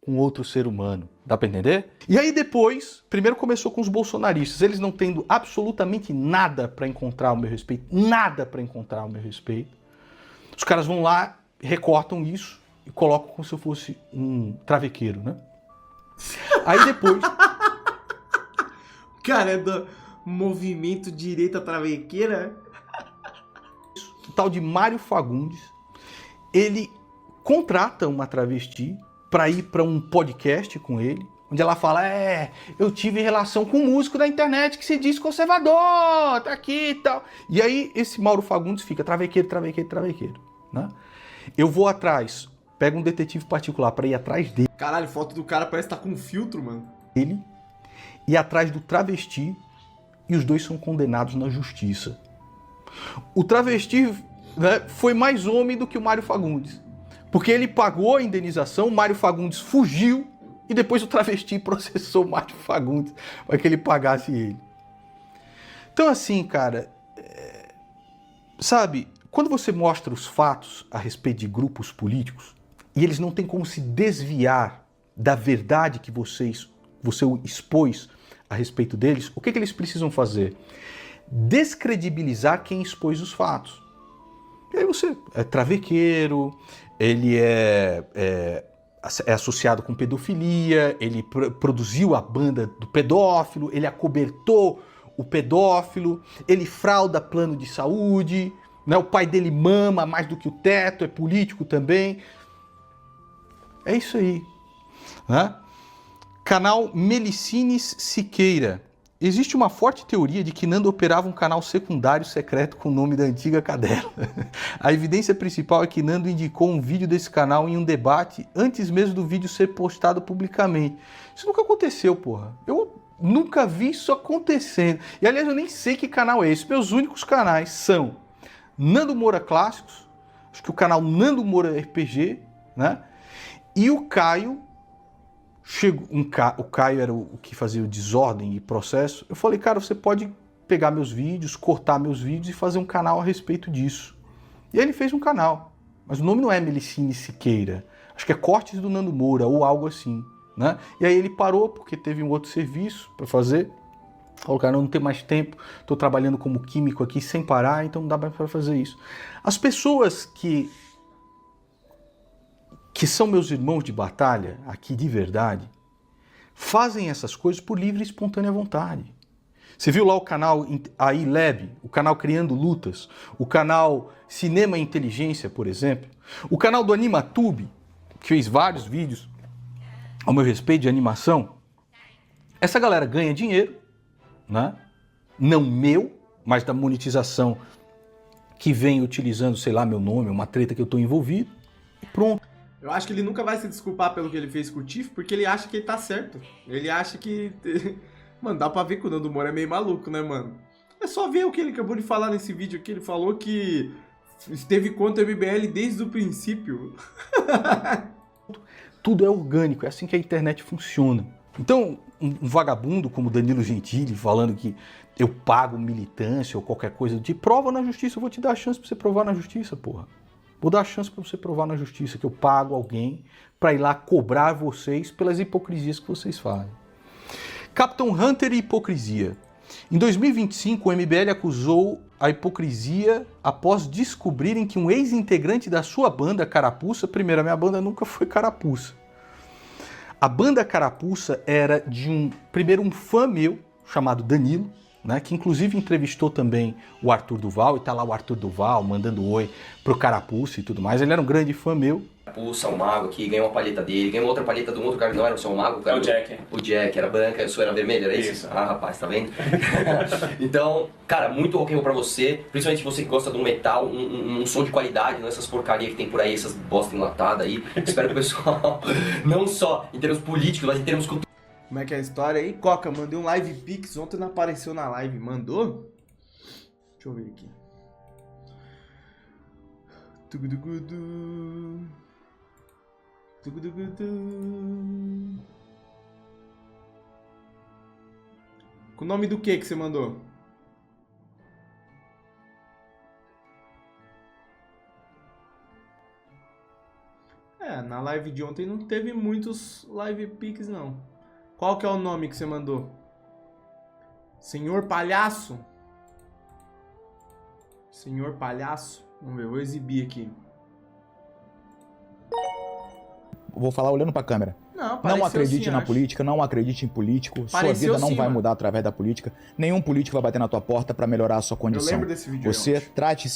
com outro ser humano. Dá pra entender? E aí depois, primeiro começou com os bolsonaristas, eles não tendo absolutamente nada pra encontrar o meu respeito, nada pra encontrar o meu respeito. Os caras vão lá, recortam isso e colocam como se eu fosse um travequeiro, né? Aí depois... Cara, é do movimento direita travequeira. O tal de Mário Fagundes, ele contrata uma travesti para ir para um podcast com ele, onde ela fala, eu tive relação com um músico da internet que se diz conservador, tá aqui e tal. E aí esse Mauro Fagundes fica travequeiro, travequeiro, travequeiro, né? Eu vou atrás, pego um detetive particular para ir atrás dele. Caralho, foto do cara parece que tá com filtro, mano. Ele e atrás do travesti, e os dois são condenados na justiça. O travesti, né, foi mais homem do que o Mário Fagundes, porque ele pagou a indenização, o Mário Fagundes fugiu e depois o travesti processou o Mário Fagundes para que ele pagasse ele. Então assim, cara, sabe, quando você mostra os fatos a respeito de grupos políticos e eles não têm como se desviar da verdade que você expôs a respeito deles, o que eles precisam fazer? Descredibilizar quem expôs os fatos. E aí você é travequeiro, ele é associado com pedofilia, ele produziu a banda do pedófilo, ele acobertou o pedófilo, ele frauda plano de saúde, né? O pai dele mama mais do que o teto, é político também. É isso aí. Né? Canal Melicines Siqueira. Existe uma forte teoria de que Nando operava um canal secundário secreto com o nome da antiga cadela. A evidência principal é que Nando indicou um vídeo desse canal em um debate antes mesmo do vídeo ser postado publicamente. Isso nunca aconteceu, porra. Eu nunca vi isso acontecendo. E aliás, eu nem sei que canal é esse. Meus únicos canais são Nando Moura Clássicos, acho que o canal Nando Moura RPG, né? E o Caio. O Caio era o que fazia o desordem e processo. Eu falei, cara, você pode pegar meus vídeos, cortar meus vídeos e fazer um canal a respeito disso. E aí ele fez um canal, mas o nome não é Melicine Siqueira, acho que é Cortes do Nando Moura ou algo assim, né? E aí ele parou porque teve um outro serviço para fazer. Falou, cara, não tem mais tempo, estou trabalhando como químico aqui sem parar, então não dá mais para fazer isso. As pessoas que são meus irmãos de batalha, aqui de verdade, fazem essas coisas por livre e espontânea vontade. Você viu lá o canal AI Lab, o canal Criando Lutas, o canal Cinema e Inteligência, por exemplo, o canal do Animatube, que fez vários vídeos ao meu respeito de animação. Essa galera ganha dinheiro, né? Não meu, mas da monetização que vem utilizando, sei lá, meu nome, uma treta que eu estou envolvido, e pronto. Eu acho que ele nunca vai se desculpar pelo que ele fez com o Tiff, porque ele acha que ele tá certo. Ele acha que... Mano, dá pra ver que o Nando Moura é meio maluco, né, mano? É só ver o que ele acabou de falar nesse vídeo aqui. Ele falou que esteve contra o MBL desde o princípio. Tudo é orgânico, é assim que a internet funciona. Então, um vagabundo como Danilo Gentili falando que eu pago militância ou qualquer coisa de prova na justiça, eu vou te dar a chance pra você provar na justiça, porra. Vou dar a chance para você provar na justiça que eu pago alguém para ir lá cobrar vocês pelas hipocrisias que vocês fazem. Capitão Hunter e hipocrisia. Em 2025, o MBL acusou a hipocrisia após descobrirem que um ex-integrante da sua banda, Carapuça, primeiro, a minha banda nunca foi Carapuça. A banda Carapuça era de um fã meu, chamado Danilo, né, que inclusive entrevistou também o Arthur Duval, e tá lá o Arthur Duval mandando oi pro Carapuça e tudo mais. Ele era um grande fã meu. Carapuça, o mago aqui, ganhou uma palheta dele, ganhou outra palheta de um outro cara que não era só um mago. O, cara, o Jack. O Jack, era branca, a sua era vermelha, era isso? Ah, rapaz, tá vendo? Então, cara, muito rock and roll pra você, principalmente você que gosta de um metal, um som de qualidade, não essas porcarias que tem por aí, essas bosta enlatada aí. Espero que o pessoal, não só em termos políticos, mas em termos culturais. Como é que é a história aí? Coca, mandei um live pix, ontem não apareceu na live. Mandou? Deixa eu ver aqui. Tugudugudu. Tugudugudu. Com o nome do que você mandou? Na live de ontem não teve muitos live pix, não. Qual que é o nome que você mandou? Senhor Palhaço? Senhor Palhaço? Vamos ver, eu vou exibir aqui. Vou falar olhando pra câmera. Não acredite na política, não acredite em político. Sua vida não vai mudar através da política. Nenhum político vai bater na tua porta pra melhorar a sua condição. Eu lembro desse vídeo. Você trate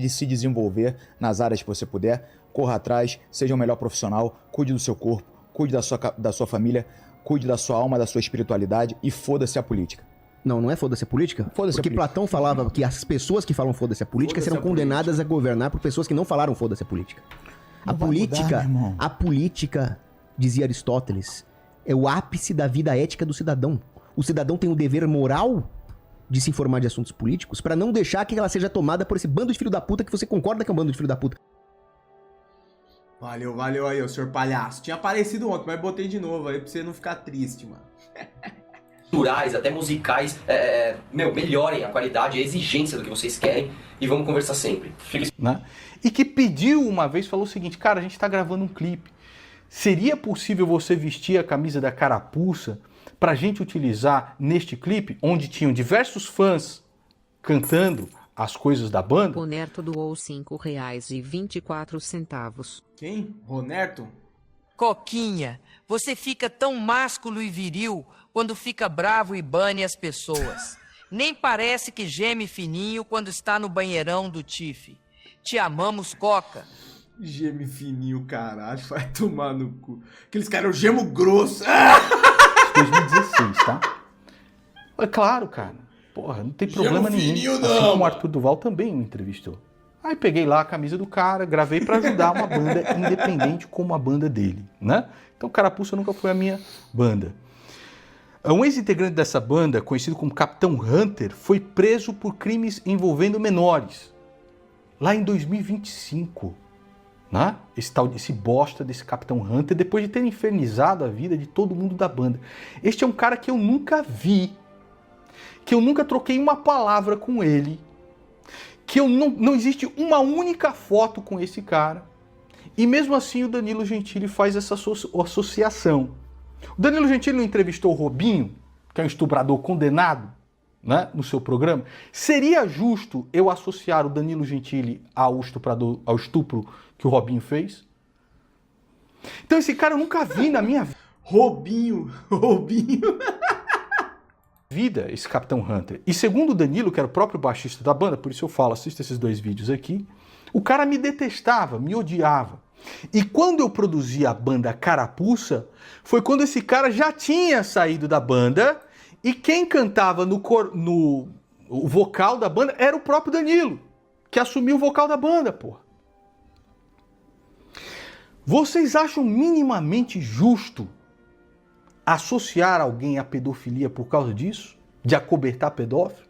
de se desenvolver nas áreas que você puder. Corra atrás, seja o melhor profissional. Cuide do seu corpo, cuide da sua família. Cuide da sua alma, da sua espiritualidade e foda-se a política. Não é foda-se a política? Foda-se a política. Porque Platão falava que as pessoas que falam foda-se a política serão condenadas a governar por pessoas que não falaram foda-se a política. A política, dizia Aristóteles, é o ápice da vida ética do cidadão. O cidadão tem o dever moral de se informar de assuntos políticos para não deixar que ela seja tomada por esse bando de filho da puta que você concorda que é um bando de filho da puta. Valeu aí, o senhor palhaço. Tinha aparecido ontem, mas botei de novo aí pra você não ficar triste, mano. Culturais, até musicais, melhorem a qualidade, a exigência do que vocês querem e vamos conversar sempre. Né? E que pediu uma vez, falou o seguinte, cara, a gente tá gravando um clipe. Seria possível você vestir a camisa da Carapuça pra gente utilizar neste clipe, onde tinham diversos fãs cantando as coisas da banda. Ronerto doou R$5,24. Quem? Ronerto? Coquinha, você fica tão másculo e viril quando fica bravo e bane as pessoas. Nem parece que geme fininho quando está no banheirão do Tife. Te amamos, Coca. Geme fininho, caralho, vai tomar no cu. Aqueles caras, eu gemo grosso. 2016, tá? É claro, cara. Porra, não tem problema nenhum. Fininho, não. Assim como o Arthur Duval também me entrevistou. Aí peguei lá a camisa do cara, gravei pra ajudar uma banda independente como a banda dele, né? Então Carapuça nunca foi a minha banda. Um ex-integrante dessa banda, conhecido como Capitão Hunter, foi preso por crimes envolvendo menores. Lá em 2025. Né? Esse bosta desse Capitão Hunter, depois de ter infernizado a vida de todo mundo da banda. Este é um cara que eu nunca vi, que eu nunca troquei uma palavra com ele, que não existe uma única foto com esse cara. E mesmo assim o Danilo Gentili faz essa associação. O Danilo Gentili não entrevistou o Robinho, que é um estuprador condenado, né, no seu programa? Seria justo eu associar o Danilo Gentili ao estupro que o Robinho fez? Então esse cara eu nunca vi na minha vida. Robinho. Vida, esse Capitão Hunter. E segundo o Danilo, que era o próprio baixista da banda, por isso eu falo, assista esses 2 vídeos aqui, o cara me detestava, me odiava. E quando eu produzi a banda Carapuça, foi quando esse cara já tinha saído da banda e quem cantava o vocal da banda era o próprio Danilo, que assumiu o vocal da banda, porra. Vocês acham minimamente justo associar alguém à pedofilia por causa disso? De acobertar pedófilo?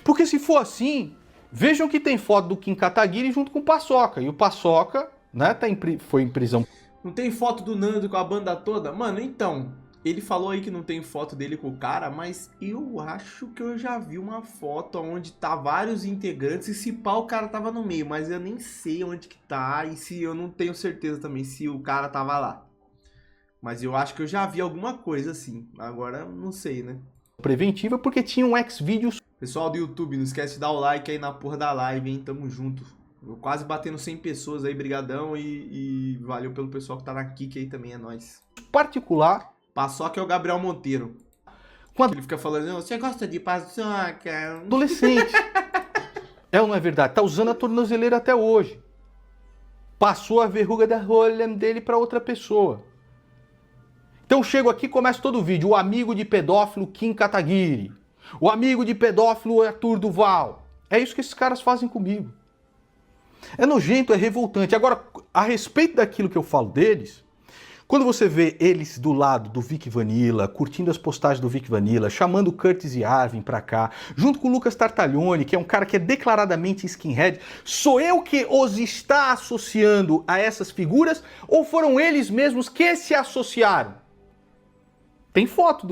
Porque se for assim, vejam que tem foto do Kim Kataguiri junto com o Paçoca. E o Paçoca, né, foi em prisão. Não tem foto do Nando com a banda toda? Mano, então, ele falou aí que não tem foto dele com o cara, mas eu acho que eu já vi uma foto onde tá vários integrantes e se pá o cara tava no meio, mas eu nem sei onde que tá e se eu não tenho certeza também se o cara tava lá. Mas eu acho que eu já vi alguma coisa assim. Agora, não sei, né? Preventiva, porque tinha um Xvideos. Pessoal do YouTube, não esquece de dar o like aí na porra da live, hein? Tamo junto. Eu quase batendo 100 pessoas aí, brigadão. E valeu pelo pessoal que tá na Kik aí também, é nóis. Particular. Paçoca é o Gabriel Monteiro. Quando ele fica falando, você gosta de paçoca? Adolescente. É ou não é verdade? Tá usando a tornozeleira até hoje. Passou a verruga da rolha dele pra outra pessoa. Então chego aqui e começo todo o vídeo. O amigo de pedófilo Kim Kataguiri. O amigo de pedófilo Arthur Duval. É isso que esses caras fazem comigo. É nojento, é revoltante. Agora, a respeito daquilo que eu falo deles, quando você vê eles do lado do Vic Vanilla, curtindo as postagens do Vic Vanilla, chamando o Curtis e Arvin pra cá, junto com o Lucas Tartaglione, que é um cara que é declaradamente skinhead, sou eu que os está associando a essas figuras ou foram eles mesmos que se associaram? Tem foto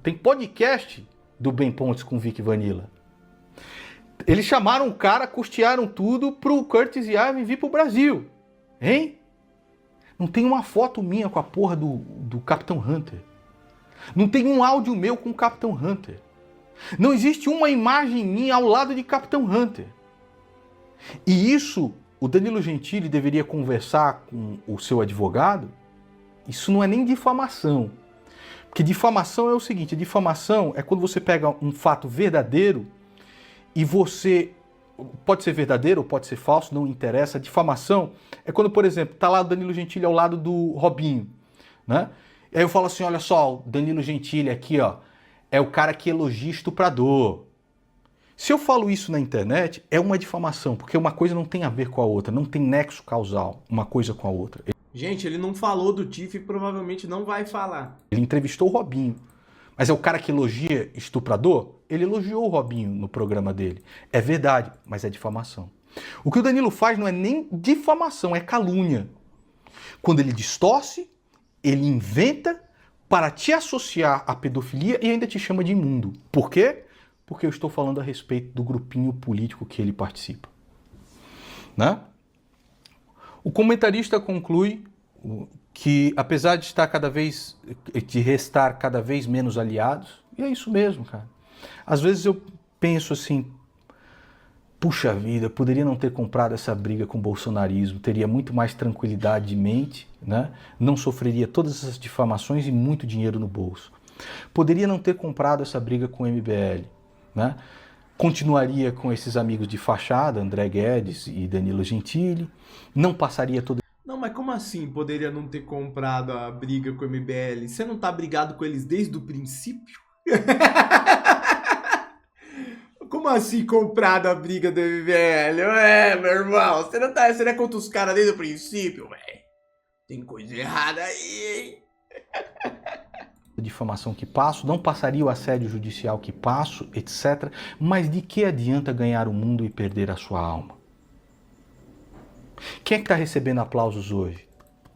tem podcast do Ben Pontes com o Vic Vanilla. Eles chamaram o cara, custearam tudo pro Curtis e Arvin vir pro Brasil. Hein? Não tem uma foto minha com a porra do Capitão Hunter. Não tem um áudio meu com o Capitão Hunter. Não existe uma imagem minha ao lado de Capitão Hunter. E isso, o Danilo Gentili deveria conversar com o seu advogado. Isso não é nem difamação. Porque difamação é o seguinte, difamação é quando você pega um fato verdadeiro e você... Pode ser verdadeiro ou pode ser falso, não interessa. Difamação é quando, por exemplo, tá lá o Danilo Gentili ao lado do Robinho, né? E aí eu falo assim, olha só, o Danilo Gentili aqui, ó, é o cara que elogia estuprador. Se eu falo isso na internet, é uma difamação, porque uma coisa não tem a ver com a outra, não tem nexo causal uma coisa com a outra. Gente, ele não falou do Tiff e provavelmente não vai falar. Ele entrevistou o Robinho. Mas é o cara que elogia estuprador? Ele elogiou o Robinho no programa dele. É verdade, mas é difamação. O que o Danilo faz não é nem difamação, é calúnia. Quando ele distorce, ele inventa para te associar à pedofilia e ainda te chama de imundo. Por quê? Porque eu estou falando a respeito do grupinho político que ele participa. Né? O comentarista conclui que, apesar de restar cada vez menos aliados, e é isso mesmo, cara. Às vezes eu penso assim, puxa vida, poderia não ter comprado essa briga com o bolsonarismo, teria muito mais tranquilidade de mente, né? Não sofreria todas essas difamações e muito dinheiro no bolso. Poderia não ter comprado essa briga com o MBL, né? Continuaria com esses amigos de fachada, André Guedes e Danilo Gentili, não passaria todo... Não, mas como assim poderia não ter comprado a briga com o MBL? Você não tá brigado com eles desde o princípio? Como assim comprado a briga do MBL? Meu irmão, você não é contra os caras desde o princípio, velho? Tem coisa errada aí, hein? Difamação que passo, não passaria o assédio judicial que passo, etc. Mas de que adianta ganhar o mundo e perder a sua alma? Quem é que está recebendo aplausos hoje?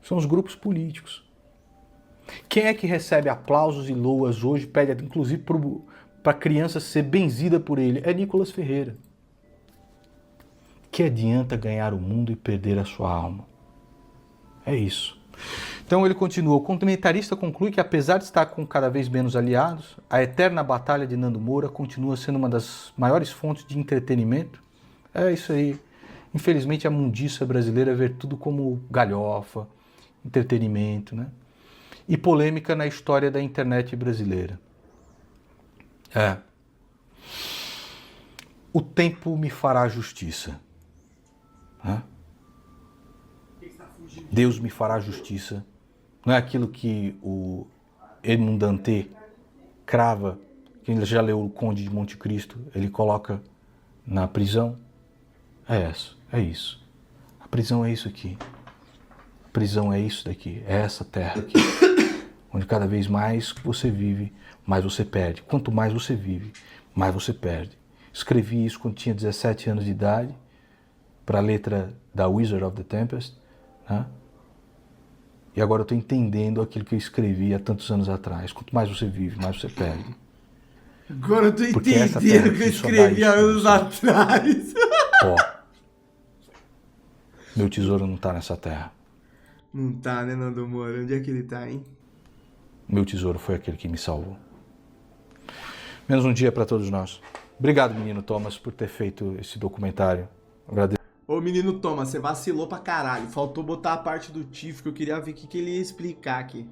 São os grupos políticos. Quem é que recebe aplausos e loas hoje, pede inclusive para a criança ser benzida por ele? É Nicolas Ferreira. Que adianta ganhar o mundo e perder a sua alma? É isso. Então ele continua, o comentarista conclui que apesar de estar com cada vez menos aliados, a eterna batalha de Nando Moura continua sendo uma das maiores fontes de entretenimento. É isso aí. Infelizmente a mundiça brasileira vê tudo como galhofa, entretenimento, né? E polêmica na história da internet brasileira. O tempo me fará justiça. Né? Deus me fará justiça. Não é aquilo que o Edmond Dantès crava, quem já leu o Conde de Monte Cristo, ele coloca na prisão? É isso. A prisão é isso aqui. A prisão é isso daqui, é essa terra aqui. Onde cada vez mais você vive, mais você perde. Quanto mais você vive, mais você perde. Escrevi isso quando tinha 17 anos de idade, para a letra da Wizard of the Tempest, né? E agora eu estou entendendo aquilo que eu escrevi há tantos anos atrás. Quanto mais você vive, mais você perde. Agora eu tô entendendo o que eu escrevi há anos atrás. Meu tesouro não tá nessa terra. Não tá, né, Nando Moura? Onde é que ele tá, hein? Meu tesouro foi aquele que me salvou. Menos um dia para todos nós. Obrigado, menino Thomas, por ter feito esse documentário. Agradeço. Ô, menino Thomas, você vacilou pra caralho. Faltou botar a parte do Tiff que eu queria ver o que ele ia explicar aqui.